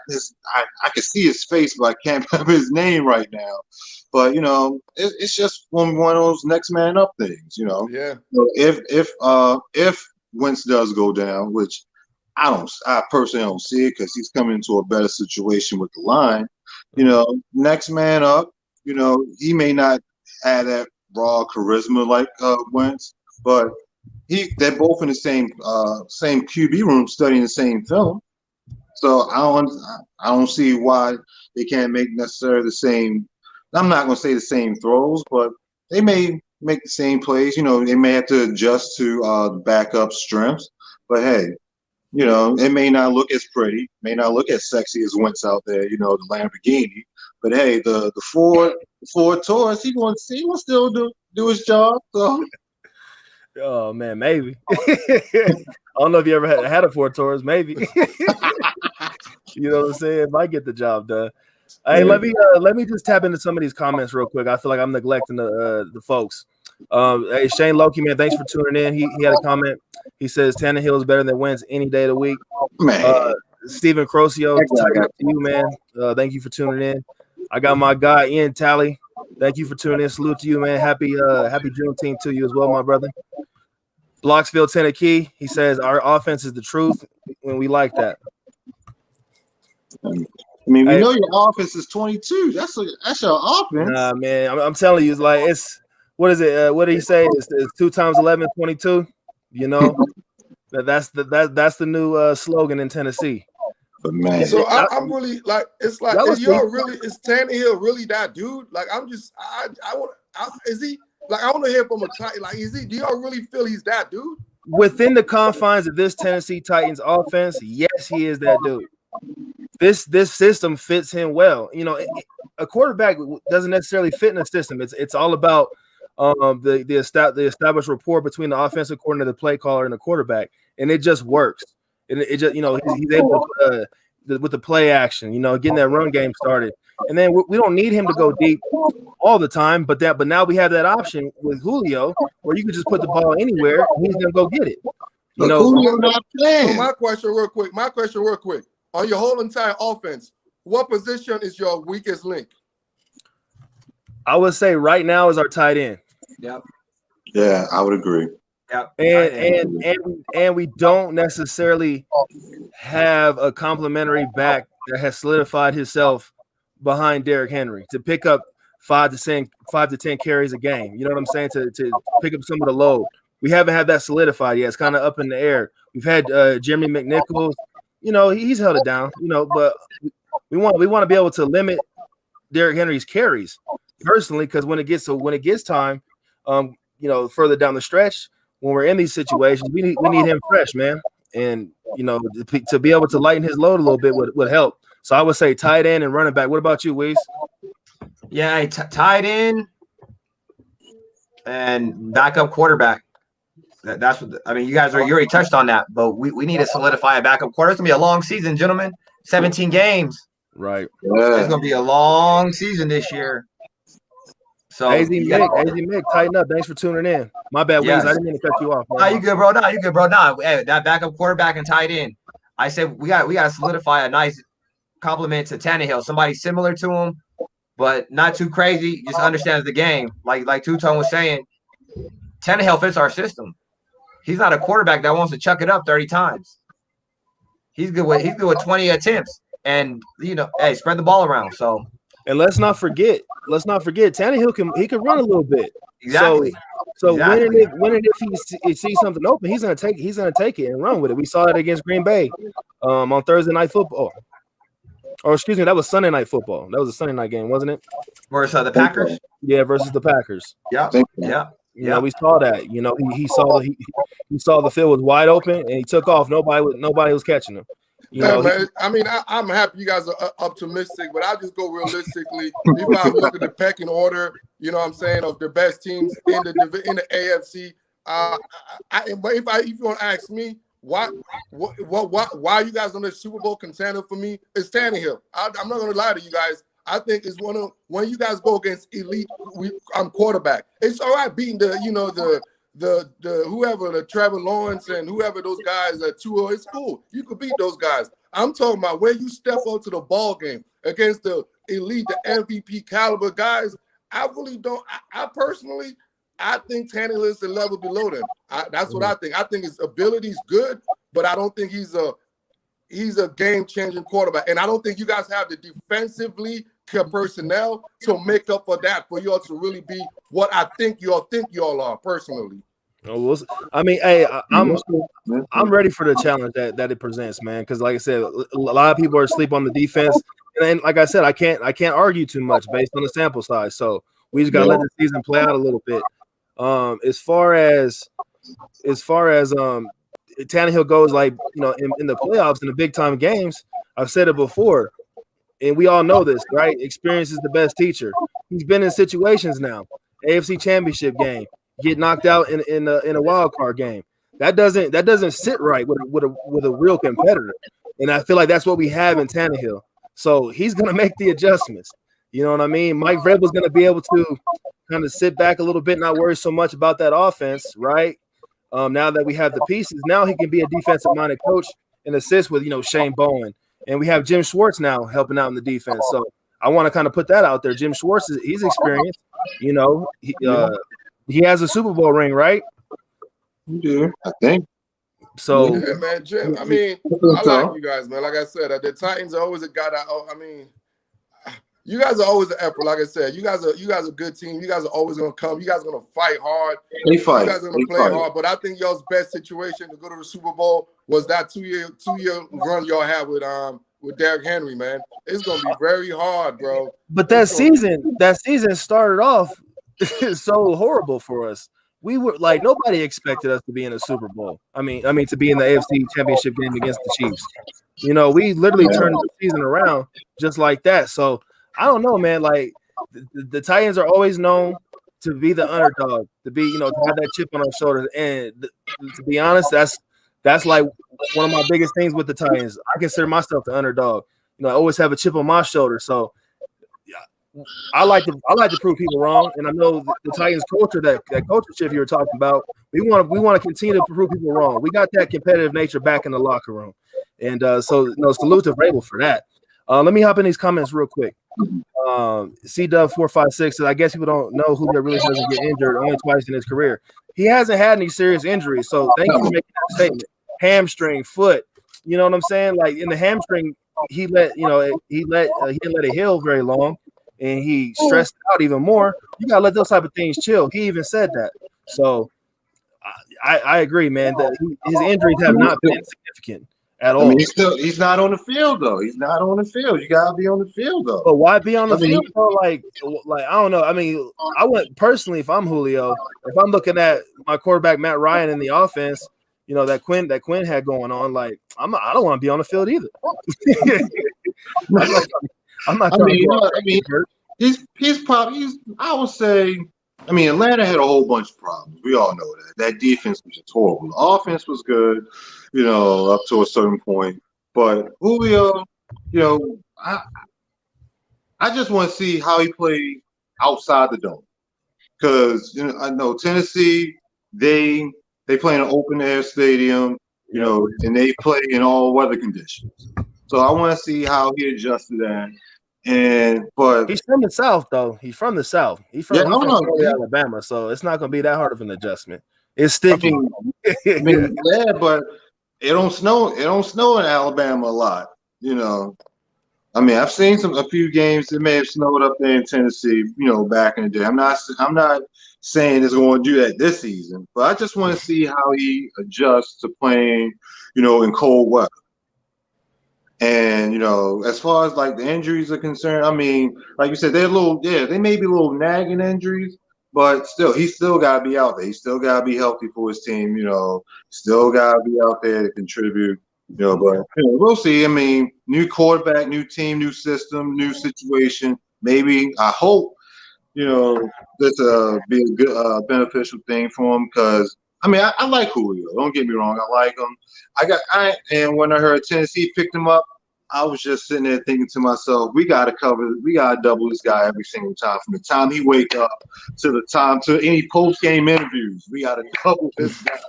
can see his face, but I can't remember his name right now. But it's just one of those next man up things. Yeah. So if Wentz does go down, which I personally don't see it because he's coming into a better situation with the line. Next man up. He may not have that raw charisma like Wentz, but they're both in the same QB room studying the same film. So I don't see why they can't make necessarily the same. I'm not going to say the same throws, but they may make the same plays. They may have to adjust to the backup strengths. But hey, it may not look as pretty, may not look as sexy as Wentz out there. The Lamborghini. But hey, the Ford Taurus, he going to still do his job. So. Oh man, maybe. I don't know if you ever had a Ford Taurus. Maybe. You know what I'm saying? Might get the job done. Hey, let me just tap into some of these comments real quick. I feel like I'm neglecting the folks. Hey, Shane Loki, man, thanks for tuning in. He had a comment. He says Tannehill is better than Wentz any day of the week. Man. Stephen Crocio, to you, man. Thank you for tuning in. I got my guy Ian Talley. Thank you for tuning in. Salute to you, man. Happy Juneteenth to you as well, my brother. Blocksville, Tennessee. He says our offense is the truth, and we like that. We know your offense is 22. That's your offense. Nah, man, I'm telling you, it's like what is it? What did he say? It's 2 times 11, 22. That's the new slogan in Tennessee. But man, so I'm really like, it's like, is Tannehill really that dude? Like, I want to hear from a tight. Like, do y'all really feel he's that dude? Within the confines of this Tennessee Titans offense, yes, he is that dude. This system fits him well. A quarterback doesn't necessarily fit in a system. It's all about the established rapport between the offensive coordinator, the play caller, and the quarterback, and it just works. And it just, he's able to, with the play action, getting that run game started. And then we don't need him to go deep all the time, but now we have that option with Julio where you can just put the ball anywhere and he's gonna go get it. Julio not playing. So my question real quick. On your whole entire offense, what position is your weakest link? I would say right now is our tight end. Yep. Yeah, I would agree. Yep. And we don't necessarily have a complimentary back that has solidified himself behind Derrick Henry to pick up 5 to 10 carries a game. You know what I'm saying? To pick up some of the load. We haven't had that solidified yet. It's kind of up in the air. We've had Jeremy McNichols. He's held it down. But we want to be able to limit Derrick Henry's carries personally, because when it gets time, further down the stretch, when we're in these situations, we need him fresh, man. And to be able to lighten his load a little bit would help. So I would say tight end and running back. What about you, Weez? Yeah, tight end and backup quarterback. That's what you guys you already touched on that, but we need to solidify a backup quarterback. It's gonna be a long season, gentlemen. 17 games. Right. Yeah. It's gonna be a long season this year. So AZ Mick, tighten up. Thanks for tuning in. My bad, Yes. Weez. I didn't mean to cut you off. Nah, you good, bro. Nah, you good, bro. Nah, hey, that backup quarterback and tight end. I said we got to solidify a nice compliment to Tannehill, somebody similar to him, but not too crazy. Just understands the game. Like Two-Tone was saying, Tannehill fits our system. He's not a quarterback that wants to chuck it up 30 times. He's good with 20 attempts, and hey, spread the ball around. So, and let's not forget, Tannehill can run a little bit. Exactly. So when and if he sees something open, he's gonna take it and run with it. We saw it against Green Bay on Thursday Night Football. Or excuse me, that was Sunday Night Football. That was a Sunday night game, wasn't it? Versus the Packers? Yeah, versus the Packers. Yeah. You know, we saw that. He saw the field was wide open and he took off. Nobody was catching him. Man, I mean, I'm happy you guys are optimistic, but I just go realistically. If I look at the pecking order, you know what I'm saying, of the best teams in the AFC. But if you want to ask me, why you guys on the Super Bowl contender for me? It's Tannehill. I'm not gonna lie to you guys. I think it's when you guys go against elite quarterback. It's all right beating the whoever, the Trevor Lawrence and whoever those guys at Tua. It's cool. You could beat those guys. I'm talking about when you step up to the ball game against the elite, the MVP caliber guys. I really don't. I personally, I think Tannehill is the level below them. That's what I think. I think his ability is good, but I don't think he's a game-changing quarterback. And I don't think you guys have the defensively personnel to make up for that, for y'all to really be what I think y'all are personally. I mean, hey, I'm ready for the challenge that it presents, man. Because like I said, a lot of people are asleep on the defense, and like I said, I can't argue too much based on the sample size. So we just gotta let the season play out a little bit. As far as Tannehill goes, like in the playoffs, in the big time games, I've said it before, and we all know this, right? Experience is the best teacher. He's been in situations now, AFC Championship game, get knocked out in a wild card game. That doesn't sit right with a real competitor, and I feel like that's what we have in Tannehill. So he's gonna make the adjustments. You know what I mean? Mike Vrabel's gonna be able to kind of sit back a little bit, not worry so much about that offense, right? Now that we have the pieces, now he can be a defensive-minded coach and assist with Shane Bowen, and we have Jim Schwartz now helping out in the defense. So I want to kind of put that out there. Jim Schwartz he's experienced. He has a Super Bowl ring, right? You do, I think. So, yeah, man, Jim. I mean, I like you guys, man. Like I said, the Titans are always a guy that. I mean, you guys are always the effort. Like I said, you guys are a good team. You guys are always gonna come. You guys are gonna fight hard. They fight. You guys are gonna play hard. But I think y'all's best situation to go to the Super Bowl was that two year run y'all had with Derrick Henry, man. It's gonna be very hard, bro. But that season started off so horrible for us. We were like, nobody expected us to be in a Super Bowl. I mean to be in the AFC Championship game against the Chiefs. We literally turned the season around just like that. So I don't know, man. Like the Titans are always known to be the underdog, to be, to have that chip on our shoulders. And to be honest, that's like one of my biggest things with the Titans. I consider myself the underdog. I always have a chip on my shoulder. So I like to prove people wrong. And I know the Titans culture, that culture shift you were talking about, we want to continue to prove people wrong. We got that competitive nature back in the locker room. And so salute to Vrabel for that. Let me hop in these comments real quick. C-Dub456 says, I guess people don't know who really doesn't get injured only twice in his career. He hasn't had any serious injuries, so thank you for making that statement. Hamstring, foot, you know what I'm saying? Like in the hamstring, he didn't let it heal very long, and he stressed out even more. You gotta let those type of things chill. He even said that. So I agree, man. That his injuries have not been significant at all. I mean, he's not on the field though. He's not on the field. You gotta be on the field though. But why be on the field? Though? Like I don't know. I mean, I wouldn't personally, if I'm Julio, if I'm looking at my quarterback Matt Ryan in the offense, that Quinn had going on. Like I don't want to be on the field either. I'm not. He's probably. I would say. I mean, Atlanta had a whole bunch of problems. We all know that. That defense was just horrible. The offense was good, up to a certain point. But Julio, I just want to see how he plays outside the dome. because I know Tennessee, they play in an open air stadium, and they play in all weather conditions. So I want to see how he adjusts to that. But he's from the South, though. He's from the South. He's from Alabama, so it's not going to be that hard of an adjustment. It's sticky. Yeah, but it don't snow. It don't snow in Alabama a lot. I've seen a few games that may have snowed up there in Tennessee, back in the day. I'm not saying it's going to do that this season, but I just want to see how he adjusts to playing, in cold weather. And as far as like the injuries are concerned, like you said, they may be a little nagging injuries, but still, he's still got to be out there. He's still got to be healthy for his team. Still got to be out there to contribute. But we'll see. New quarterback, new team, new system, new situation. Maybe I hope this be a good beneficial thing for him because I like Julio. Don't get me wrong, I like him. And when I heard Tennessee picked him up, I was just sitting there thinking to myself, we gotta double this guy every single time. From the time he wake up to any post game interviews, we gotta double this guy.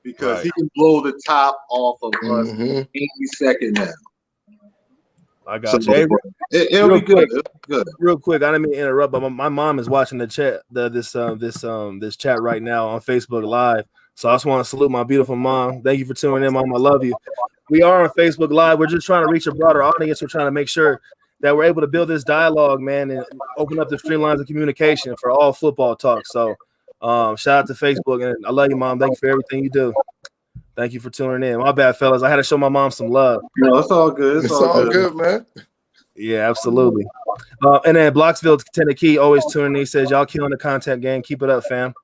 Because he can blow the top off of us any second now. I got you. It'll be good. Real quick, I didn't mean to interrupt, but my mom is watching the chat, this chat right now on Facebook Live. So I just want to salute my beautiful mom. Thank you for tuning in, Mom. I love you. We are on Facebook Live. We're just trying to reach a broader audience. We're trying to make sure that we're able to build this dialogue, man, and open up the streamlines of communication for all football talk. So. Shout out to Facebook, and I love you, Mom. Thank you for everything you do. Thank you for tuning in. My bad, fellas. I had to show my mom some love. No, it's all good. It's all good, man. Yeah, absolutely. And then Blocksville, Tennessee, always tuning in. He says, y'all killing the content game. Keep it up, fam.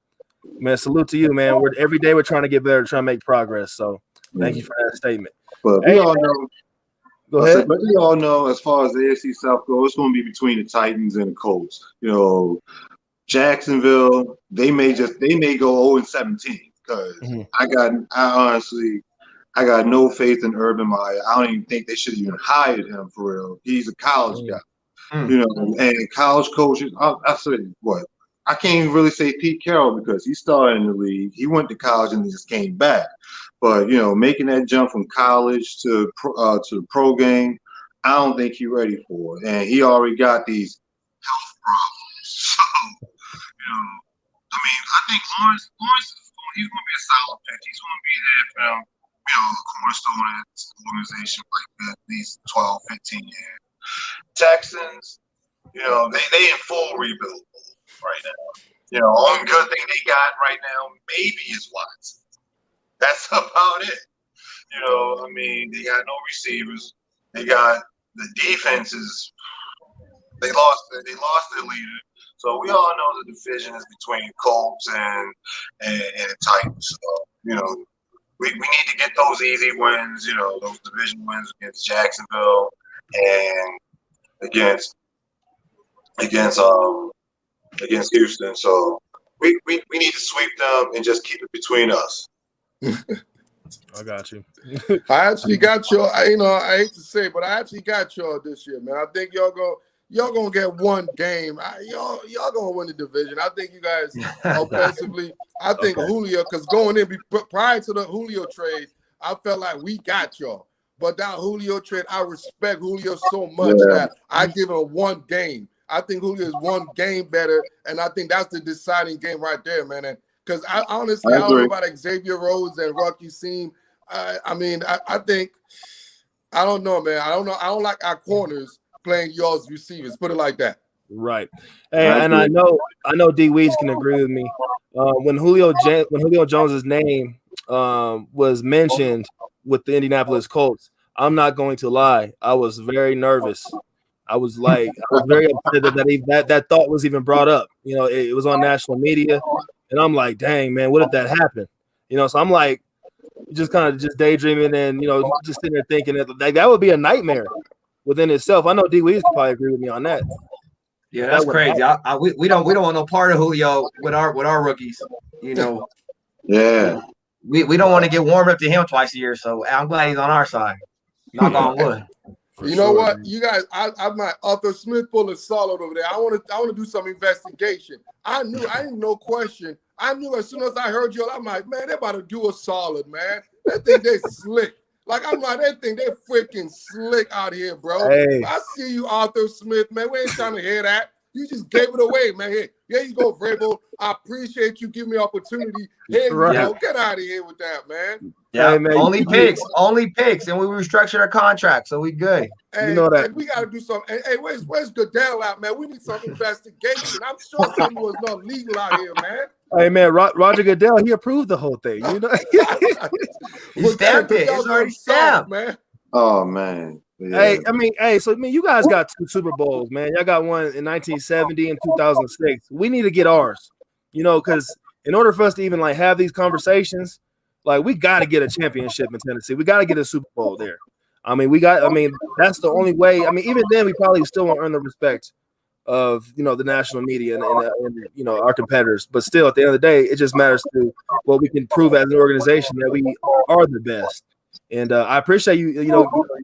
Man, salute to you, man. Every day we're trying to get better, trying to make progress. So thank you for that statement. But we all know. Go ahead. But we all know as far as the AFC South goes, it's going to be between the Titans and the Colts. Jacksonville, they may go 0-17 because I got no faith in Urban Meyer. I don't even think they should have even hired him for real. He's a college guy, and college coaches. I said what? I can't even really say Pete Carroll because he started in the league. He went to college and he just came back. But making that jump from college to the pro game, I don't think he's ready for it. And he already got these health problems. So. I think Lawrence he's going to be a solid pick. He's going to be there for them, a cornerstone of this organization like that, these 12, 15 years. Texans, they in full rebuild right now. Only good thing they got right now maybe is Watson. That's about it. They got no receivers. They got the defenses. They lost their leader. So we all know the division is between Colts and Titans. So, we need to get those easy wins, those division wins against Jacksonville and against Houston. So we need to sweep them and just keep it between us. I got you. I actually got y'all. I hate to say, but I actually got y'all this year, man. I think y'all gonna get one game. Y'all gonna win the division. I think you guys offensively. I think Julio, because going in prior to the Julio trade, I felt like we got y'all. But that Julio trade, I respect Julio so much that I give him one game. I think Julio is one game better, and I think that's the deciding game right there, man. And because I honestly, I don't know about Xavier Rhodes and Rocky Seam. I think I don't know, man. I don't know. I don't like our corners playing y'all's receivers. Put it like that. Right. And I know D Weez can agree with me. When Julio Jones's name was mentioned with the Indianapolis Colts, I'm not going to lie, I was very nervous. I was very upset that thought was even brought up. It was on national media, and I'm like, dang, man, what if that happened? So I'm like, just kind of just daydreaming and just sitting there thinking that would be a nightmare within itself. I know D Weez could probably agree with me on that. Yeah, that's crazy. We don't want no part of Julio with our rookies. Yeah. We don't want to get warmed up to him twice a year. So I'm glad he's on our side. Knock on wood. You know what, you guys? I might Arthur Smith pull a solid over there. I want to do some investigation. I didn't no question. I knew as soon as I heard you, I'm like, man, they about to do a solid, man. They think they slick. Like I'm like, they think they freaking slick out here, bro. Hey. I see you, Arthur Smith, man. We ain't trying to hear that. You just gave it away, man. Here you go, Vrabel. I appreciate you giving me opportunity. Here you go. Get out of here with that, man. Yeah, hey, man, only picks, and we restructured our contract, so we good. Hey, you know that. And we got to do something. Hey, where's Goodell at, man? We need some investigation. I'm sure something was not legal out here, man. Hey, man, Roger Goodell, he approved the whole thing. You know, he stamped it. It's already stamped, man. Oh man. Yeah. So you guys got 2 Super Bowls, man. Y'all got one in 1970 and 2006. We need to get ours, you know, because in order for us to even like have these conversations, like we got to get a championship in Tennessee. We got to get a Super Bowl there. That's the only way. Even then, we probably still won't earn the respect of, you know, the national media and you know, our competitors. But still, at the end of the day, it just matters to what we can prove as an organization that we are the best. And I appreciate you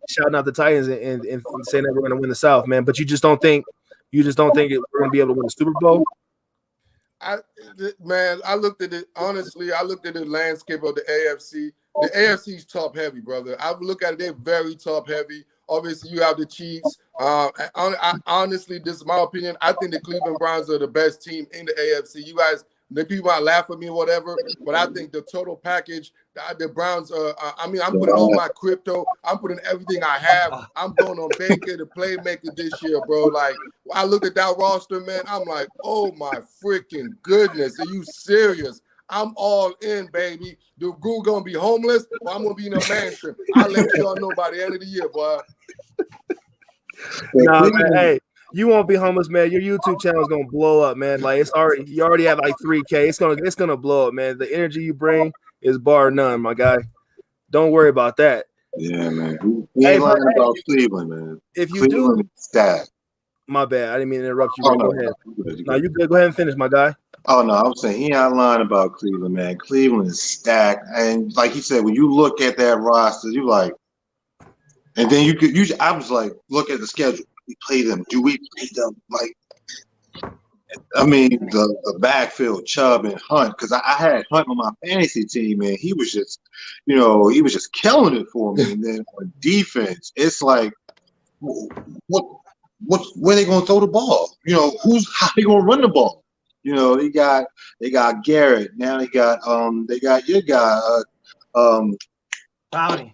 shouting out the Titans and saying that we're going to win the South, man. But you just don't think we're going to be able to win the Super Bowl? I looked at it honestly. I looked at the landscape of the AFC. The AFC is top heavy, brother. I look at it; they're very top heavy. Obviously, you have the Chiefs. Honestly, this is my opinion. I think the Cleveland Browns are the best team in the AFC. You guys, the people might laugh at me or whatever, but I think the total package, the Browns are. I'm putting all my crypto. I'm putting everything I have. I'm going on Baker, the playmaker this year, bro. Like, I looked at that roster, man. I'm like, oh my freaking goodness, are you serious? I'm all in, baby. The Gru gonna be homeless, or I'm gonna be in a mansion. I'll let y'all know by the end of the year, boy. Nah, man, hey, you won't be homeless, man. Your YouTube channel is gonna blow up, man. Like you already have like 3K. It's gonna blow up, man. The energy you bring is bar none, my guy. Don't worry about that. Yeah, man. We ain't lying about Cleveland, man. If you Cleveland do, stacked. My bad. I didn't mean to interrupt you. Go ahead. No, you good. Go ahead and finish, my guy. Oh no, I was saying he ain't lying about Cleveland, man. Cleveland is stacked, and like he said, when you look at that roster, you like, and then I was like, look at the schedule. We play them. Do we play them? Like, the backfield, Chubb and Hunt, because I had Hunt on my fantasy team, and he was just, he was just killing it for me. And then on defense, it's like, where they gonna throw the ball? How they gonna run the ball? They got Garrett. Now they got your guy. Clowney.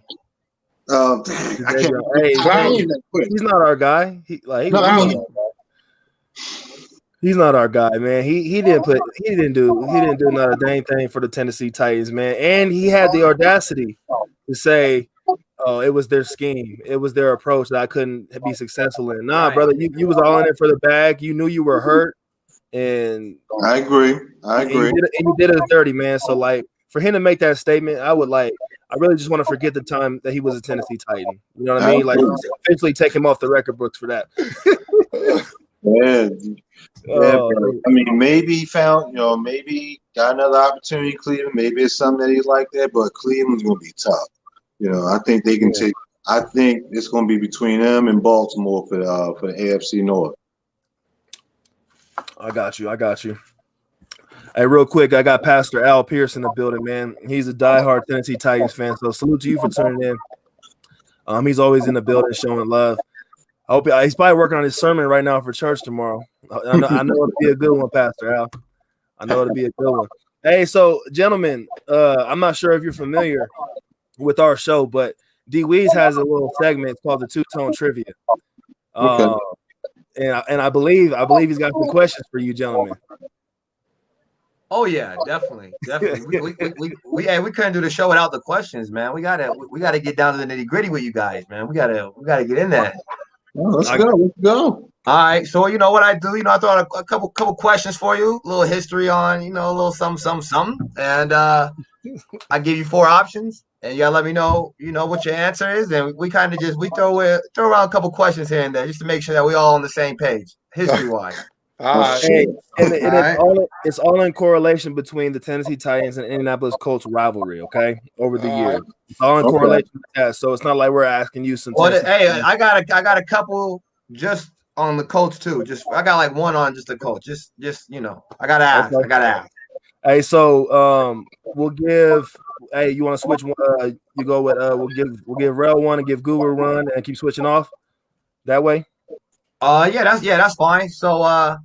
He's not our guy. He's not our guy, man. He didn't do not a dang thing for the Tennessee Titans, man. And he had the audacity to say, "Oh, it was their scheme. It was their approach that I couldn't be successful in." Nah, brother, you was all in it for the bag. You knew you were hurt. And I agree. And you did it dirty, man. So, like, for him to make that statement, I really just want to forget the time that he was a Tennessee Titan. You know what I mean? Like, eventually take him off the record books for that. Maybe he found, maybe got another opportunity in Cleveland. Maybe it's something that he's like that, but Cleveland's going to be tough. I think they can take. I think it's going to be between them and Baltimore for the AFC North. I got you. Hey, real quick, I got Pastor Al Pierce in the building, man. He's a diehard Tennessee Titans fan, so salute to you for tuning in. He's always in the building showing love. I hope he's probably working on his sermon right now for church tomorrow. I know it'll be a good one, Pastor Al. I know it'll be a good one. Hey, so gentlemen, I'm not sure if you're familiar with our show, but D Weez has a little segment called the Two-Tone Trivia. Okay. And I believe he's got some questions for you, gentlemen. Oh yeah, definitely. We couldn't do the show without the questions, man. We gotta get down to the nitty gritty with you guys, man. We gotta get in there. Well, let's go. All right. So you know what I do? I throw out a couple questions for you, a little history on, a little something, and I give you 4 options. And you gotta let me know, what your answer is, and we kind of throw around a couple questions here and there just to make sure that we all on the same page, history-wise. All right. Hey, and All right. it's all in correlation between the Tennessee Titans and Indianapolis Colts rivalry, okay? Over the All years. right. It's all in Okay. correlation with that. So it's not like we're asking you some Well, Tennessee hey, Titans. I got a couple just on the Colts too. Just I got like one on just the Colts. Just I gotta ask. Okay. I gotta ask. Hey, so we'll give you want to switch one you go with we'll give Rell one and give Google a run and keep switching off that way. Yeah, that's fine. So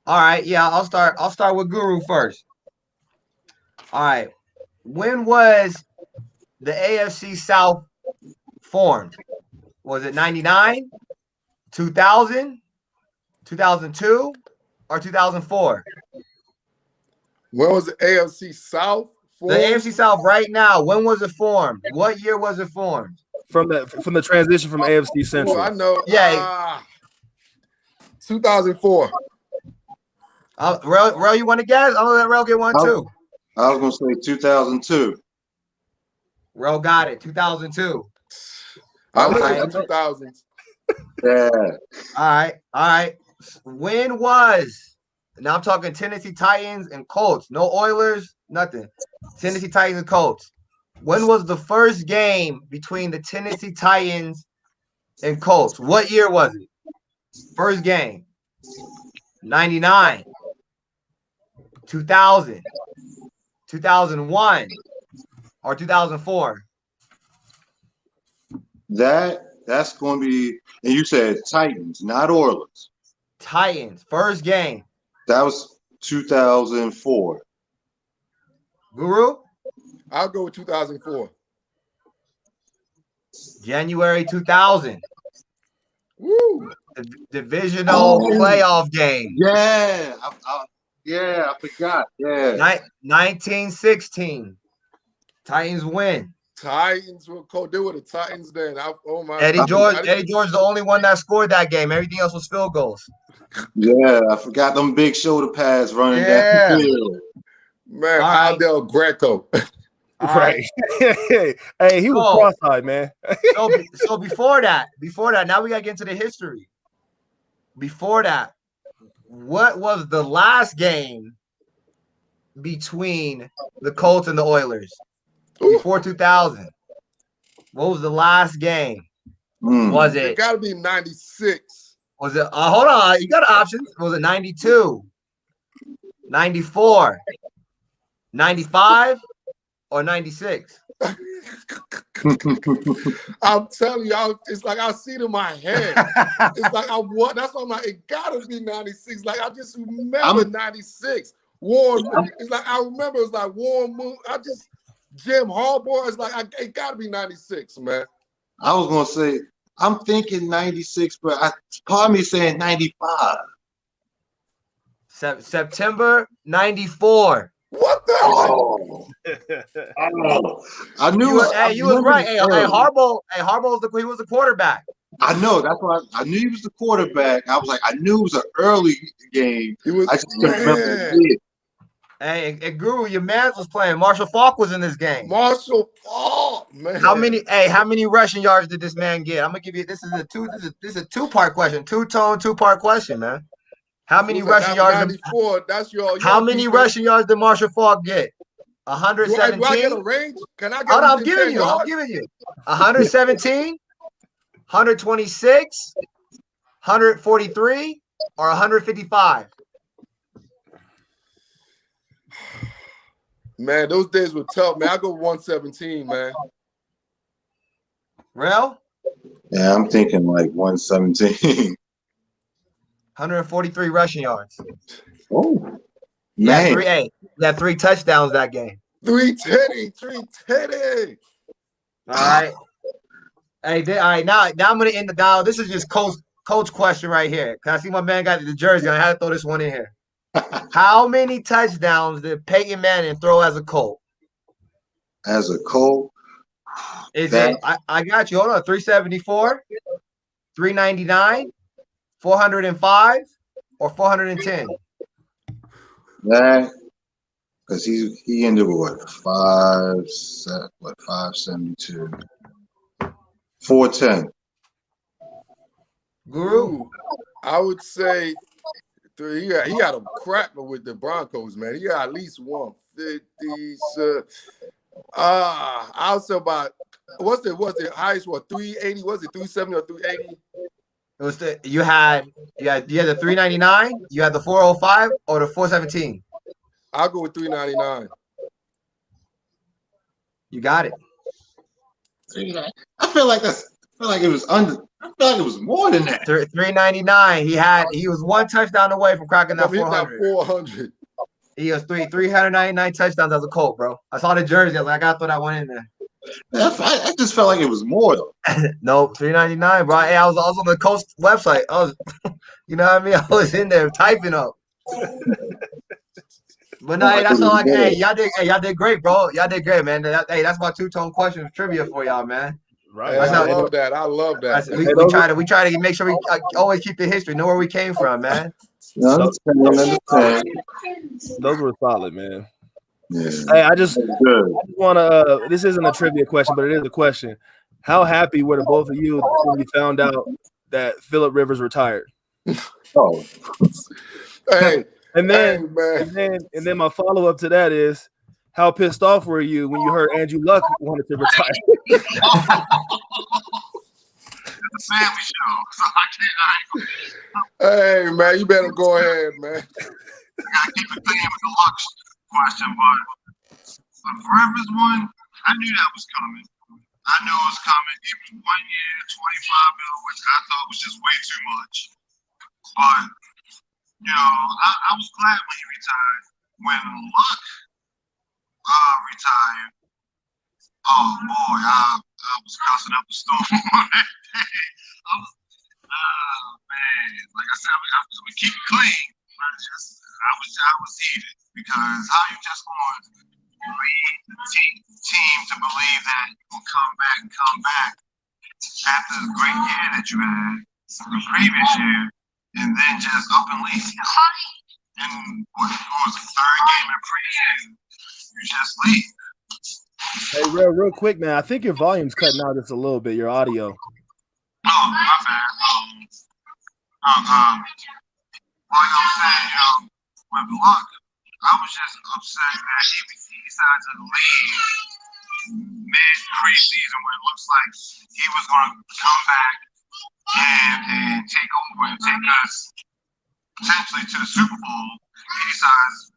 all right, yeah, I'll start with Guru first. All right. When was the AFC South formed? Was it 99, 2000, 2002, or 2004? When was the AFC South? The AFC South right now, when was it formed? What year was it formed? From the transition from AFC Central. I know. Yeah. 2004. Rell, you want to guess? I'm gonna let Rell get one too. I was gonna say 2002. Rell got it. 2002. I live Okay. in the 2000s. Yeah. All right. When was, now I'm talking Tennessee Titans and Colts, no Oilers, nothing. Tennessee Titans and Colts. When was the first game between the Tennessee Titans and Colts? What year was it? First game. 99, 2000, 2001, or 2004? That's going to be, and you said Titans, not Oilers. Titans, first game. That was 2004. Guru? I'll go with 2004. January 2000. Woo! Divisional playoff game. Yeah, I forgot. Yeah, 1916. Titans win. Titans will do with the Titans then. Oh my! Eddie George is the only one that scored that game. Everything else was field goals. yeah, I forgot them big shoulder pads running down Yeah. the field. Man, All right. Aldell Greco. Right. Hey, he was cross-eyed, man. So before that, now we gotta get into the history. Before that, what was the last game between the Colts and the Oilers? Before 2000. What was the last game? Was It it? got to be 96. Was it? Hold on, you got options. Was it 92, 94, 95, or 96? I'm telling you, it's like I see it in my head. It's like that's why I'm like, it gotta be 96. Like I just remember 96. Warren. It's like I remember it's like Warren Moon. Jim Harbaugh is like it gotta be 96, man. I was gonna say I'm thinking 96, but part of me saying 95. September 94. What the? Oh, I knew. You was right. Hey, Harbaugh. Hey, Harbaugh he was the quarterback. I know. That's why I knew he was the quarterback. I was like, I knew it was an early game. I just couldn't remember it. Hey, Guru, your man was playing. Marshall Faulk was in this game. Marshall Faulk, man. How many rushing yards did this man get? I'm gonna give you. This is a two-part question. Two-part question, man. How many rushing yards? 94. That's your. How many rushing yards did Marshall Faulk get? 117. Do I get a range? Can I get? Hold on, I'm giving you. 117, 126, 143, or 155. Man, those days were tough, man. I go 117, man. Rell? Yeah, I'm thinking like 117. 143 rushing yards. Oh, man. He had 3 touchdowns that game. 310. All right. All right. Now I'm gonna end the dial. This is just coach question right here. Cause I see my man got the jersey. I had to throw this one in here. How many touchdowns did Peyton Manning throw as a Colt? As a Colt? I got you. Hold on. 374, 399, 405, or 410? That, because he ended with 572. 410. Guru? I would say He got a cracker with the Broncos, man. He got at least 150. I'll say about what's the highest? What 380? Was it 370 or 380? It was you had the 399, you had the 405, or the 417. I'll go with 399. You got it. I feel like it was under. I feel like it was more than that. 399. He was one touchdown away from cracking that 400. 400. He was 399 touchdowns as a Colt, bro. I saw the jersey. I was like, I gotta throw that one in there. I just felt like it was more though. Nope, 399, bro. Hey, I was on the Colts website. You know what I mean? I was in there typing up. But no, hey, that's all. Hey, y'all did great, bro. Y'all did great, man. Hey, that's my two-tone questions trivia for y'all, man. Right. Hey, I love that. We try to make sure we always keep the history, know where we came from, man. Those were solid, man. Yeah. Hey, I just want to. This isn't a trivia question, but it is a question. How happy were the both of you when you found out that Phillip Rivers retired? Oh, Hey, And then, man. and then my follow up to that is, how pissed off were you when you heard Andrew Luck wanted to retire? it's a family show, so I can't. Hey, man, you better go ahead, man. I gotta keep it clean with the Luck question, but the Rivers one, I knew that was coming. I knew it was coming. It was 1 year, $25 million, which I thought was just way too much. But you know, I was glad when he retired. When Luck retired, oh boy, I was cussing up the storm on that day. Man, like I said, we keep it clean. I was heated because how you just going to lead the team to believe that you will come back after the great year that you had the previous year, and then just up and leave. And what was the third game in preseason? You just leave. Hey, real quick, man. I think your volume's cutting out just a little bit. Your audio. Oh, my bad. Like I'm saying, with Luck, I was just upset that he decided to leave mid-preseason when it looks like he was going to come back and take over and take us potentially to the Super Bowl. He decides,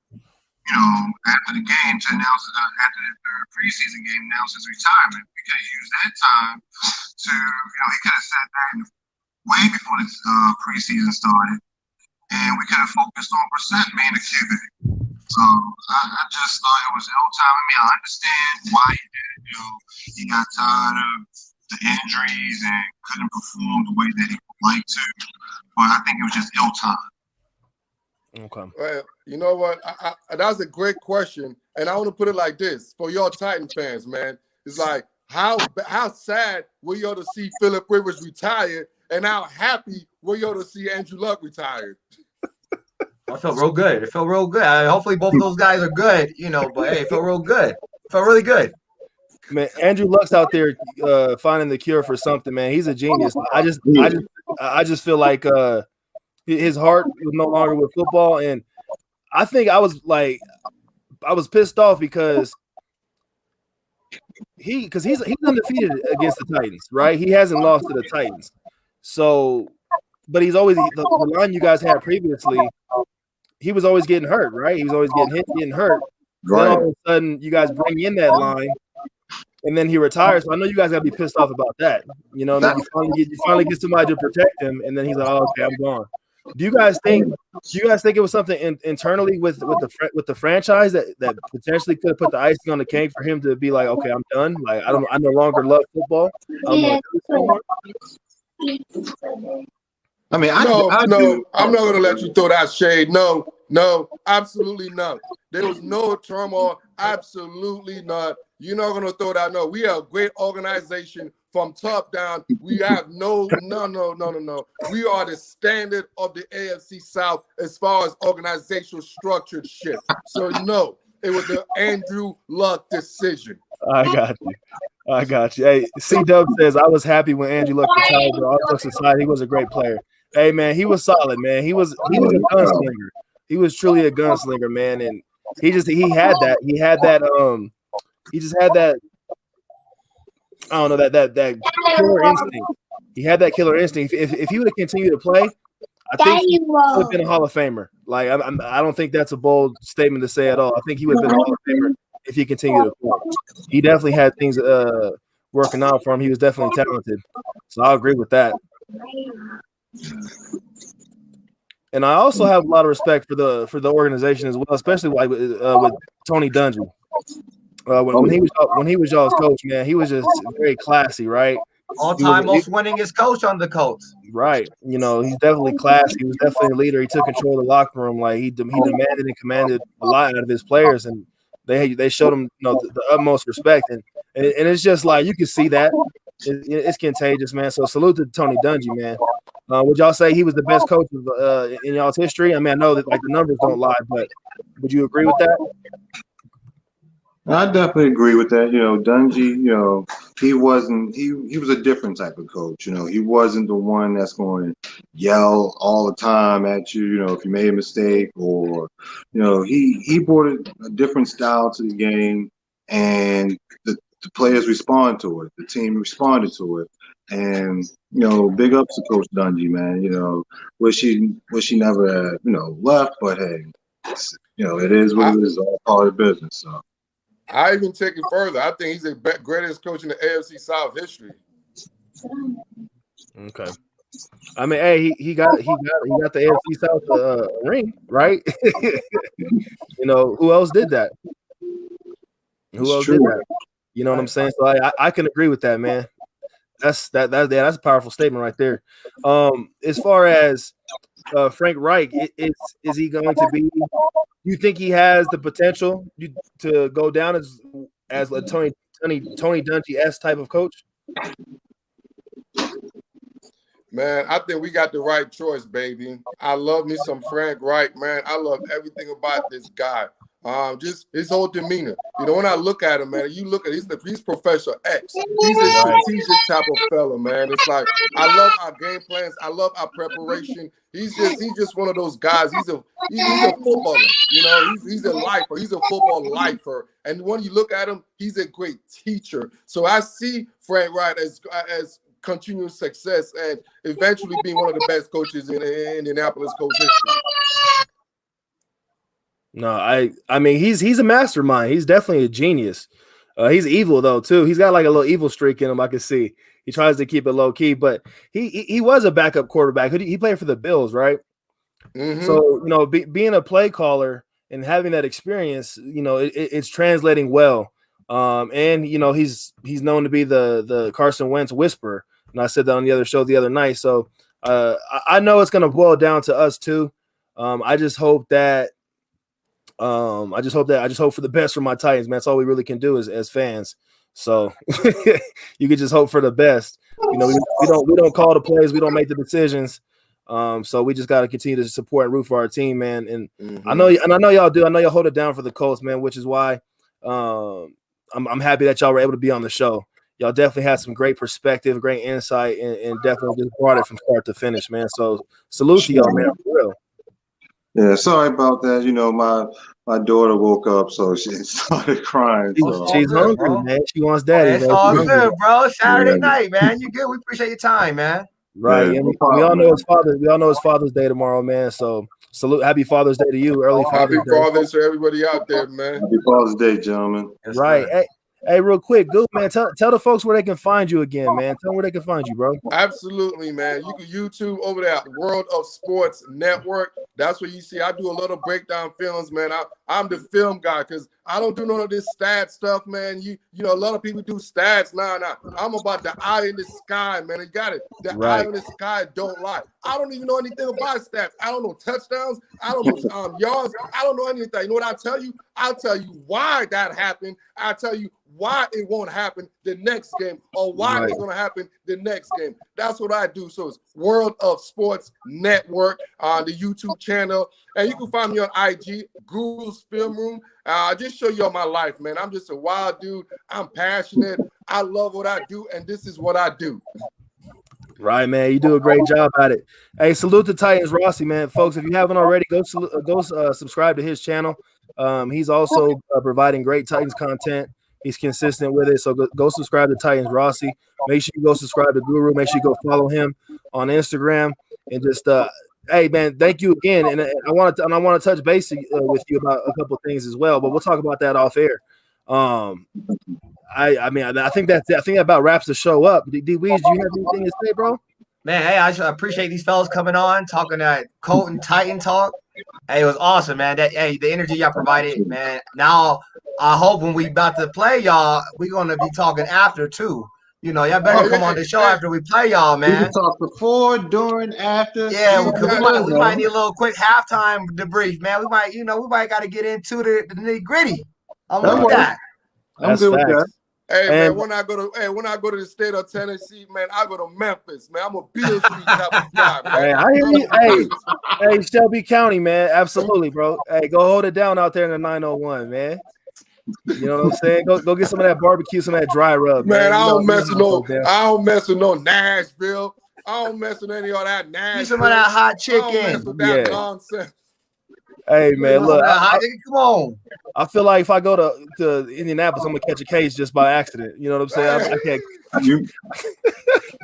after the game to announce, after the preseason game, announce his retirement. We could have used that time to, he could have said that way before the preseason started, and we could have focused on Brissett being a QB. So I just thought it was ill time. I mean, I understand why he did it. He got tired of the injuries and couldn't perform the way that he would like to, but I think it was just ill time. Okay. Well, you know what? That's a great question, and I want to put it like this for y'all Titan fans, man. It's like how sad were y'all to see Phillip Rivers retire, and how happy were y'all to see Andrew Luck retired? I felt real good. It felt real good. Hopefully both of those guys are good, but hey, it felt real good. It felt really good. Man, Andrew Luck's out there finding the cure for something, man. He's a genius. I just feel like his heart was no longer with football, and I think I was pissed off because he's undefeated against the Titans, right? He hasn't lost to the Titans. So, but he's always the line you guys had previously. He was always getting hurt, right? He was always getting hit, getting hurt. Right. Then all of a sudden, you guys bring in that line, and then he retires. So I know you guys gotta be pissed off about that. Then you finally get somebody to protect him, and then he's like, "Oh, okay, I'm gone." Do you guys think it was something internally with the franchise that potentially could have put the icing on the cake for him to be like, "Okay, I'm done. Like I no longer love football. I mean, I'm not going to let you throw that shade. No, absolutely not. There was no turmoil. Absolutely not. You're not going to throw that. No, we are a great organization from top down. We have no. We are the standard of the AFC South as far as organizational structured shit. So no, it was an Andrew Luck decision. I got you. Hey, C-Dub says, I was happy when Andrew Luck retired, but all jokes aside, he was a great player. Hey man, he was solid, man. He was a gunslinger. He was truly a gunslinger, man. And he just he had that he just had that I don't know that killer instinct. He had that killer instinct. If he would have continued to play, I think he would have been a Hall of Famer. Like I don't think that's a bold statement to say at all. I think he would have been a Hall of Famer if he continued to play. He definitely had things working out for him. He was definitely talented. So I agree with that. And I also have a lot of respect for the organization as well, especially like with Tony Dungy. When he was y'all's coach, man, he was just very classy, right? All-time most winningest coach on the Colts. Right. You know, he's definitely classy. He was definitely a leader. He took control of the locker room. Like he demanded and commanded a lot out of his players, and they showed him the utmost respect. And it's just like you can see that it's contagious, man. So salute to Tony Dungy, man. Would y'all say he was the best coach in y'all's history? I mean, I know that like the numbers don't lie, but would you agree with that? I definitely agree with that. Dungy, he wasn't he was a different type of coach. He wasn't the one that's going to yell all the time at you, if you made a mistake, or he brought a different style to the game, and the players respond to it. The team responded to it. And big ups to Coach Dungy, man. Wish she never left, but hey, it is what it is, all part of the business. So I even take it further. I think he's the greatest coach in the AFC South history. Okay. I mean, hey, he got the AFC South ring, right? Who else did that? Who else did that? You know what I'm saying? So I can agree with that, man. That's a powerful statement right there. As far as Frank Reich, is he going to be? You think he has the potential to go down as a Tony Dungy-esque type of coach? Man, I think we got the right choice, baby. I love me some Frank Reich, man. I love everything about this guy. Just his whole demeanor. When I look at him, man, you look at he's Professor X. He's a strategic type of fella, man. It's like I love our game plans. I love our preparation. He's just one of those guys. He's a footballer. He's a lifer. He's a football lifer. And when you look at him, he's a great teacher. So I see Frank Reich as continuous success and eventually being one of the best coaches in Indianapolis Colts history. No, I mean he's a mastermind. He's definitely a genius. He's evil though too. He's got like a little evil streak in him. I can see. He tries to keep it low key, but he was a backup quarterback. He played for the Bills, right? Mm-hmm. So being a play caller and having that experience, it's translating well. And he's known to be the Carson Wentz whisperer. And I said that on the other show the other night. So I know it's going to boil down to us too. I just hope that. I just hope for the best for my Titans, man. That's all we really can do as fans. So you can just hope for the best. We don't call the plays, we don't make the decisions. So we just got to continue to support and root for our team, man. And I know y'all do. I know y'all hold it down for the Colts, man, which is why I'm happy that y'all were able to be on the show. Y'all definitely had some great perspective, great insight, and definitely just brought it from start to finish, man. So salute to y'all, man, for real. Yeah, sorry about that. My daughter woke up, so she started crying. She's hungry, man. She wants daddy. It's all good, bro. Saturday night, man. You good? We appreciate your time, man. Right. Yeah, and we all know it's Father's. We all know it's Father's Day tomorrow, man. So salute, happy Father's Day to you. Early Father's Day. Happy Father's to everybody out there, man. Happy Father's Day, gentlemen. Yes, right. Hey, real quick, Goop, man, tell the folks where they can find you again, man. Tell them where they can find you, bro. Absolutely, man. You can YouTube over there, World of Sports Network. That's where you see I do a lot of breakdown films, man. I'm the film guy because I don't do none of this stat stuff, man. You know, a lot of people do stats. Nah. I'm about the eye in the sky, man. You got it. The eye in the sky don't lie. I don't even know anything about stats. I don't know touchdowns. I don't know yards. I don't know anything. You know what I'll tell you? I'll tell you why that happened. I'll tell you why it won't happen the next game or why it's going to happen the next game. That's what I do. So it's World of Sports Network on the YouTube channel. And you can find me on IG, Google's Film Room. I just show you all my life, man. I'm just a wild dude. I'm passionate. I love what I do, and this is what I do. Right, man. You do a great job at it. Hey, salute to Titans Rossi, man. Folks, if you haven't already, go subscribe to his channel. He's also providing great Titans content. He's consistent with it. So go subscribe to Titans Rossi. Make sure you go subscribe to Guru. Make sure you go follow him on Instagram. And just hey, man, thank you again. And I want to touch base with you about a couple of things as well, but we'll talk about that off air. I think that about wraps the show up. D Weez, do you have anything to say, bro? Man, hey, I appreciate these fellas coming on, talking that Colt and Titan talk. Hey, it was awesome, man. The energy y'all provided, man. Now I hope when we about to play y'all, we're gonna be talking after too. You know, y'all better come on the show after we play y'all, man. We can talk before, during, after. Yeah, we might need a little quick halftime debrief, man. We might got to get into the nitty gritty. I'm with that. I'm good with that. Hey, man, when I go to the state of Tennessee, man, I go to Memphis, man. I'm a Beale Street type of guy, man. Hey, I hear you. Hey, Shelby County, man. Absolutely, bro. Hey, go hold it down out there in the 901, man. You know what I'm saying? Go get some of that barbecue, some of that dry rub. Man, I don't mess with no Nashville. I don't mess with any of that Nashville. Get some of that hot chicken. I don't mess with that nonsense. Hey, man, look. Come on. I feel like if I go to Indianapolis, I'm gonna catch a case just by accident. You know what I'm saying? I can't. You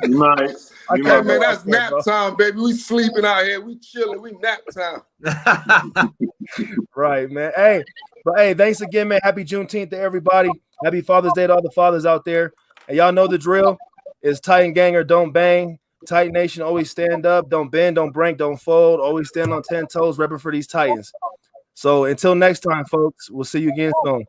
might. Okay, man, that's nap time, baby. We sleeping out here. We chilling. We nap time. Right, man. Hey, thanks again, man. Happy Juneteenth to everybody. Happy Father's Day to all the fathers out there. And y'all know the drill. It's Titan gang or don't bang. Titan Nation, always stand up. Don't bend, don't break, don't fold. Always stand on 10 toes, repping for these Titans. So until next time, folks, we'll see you again soon.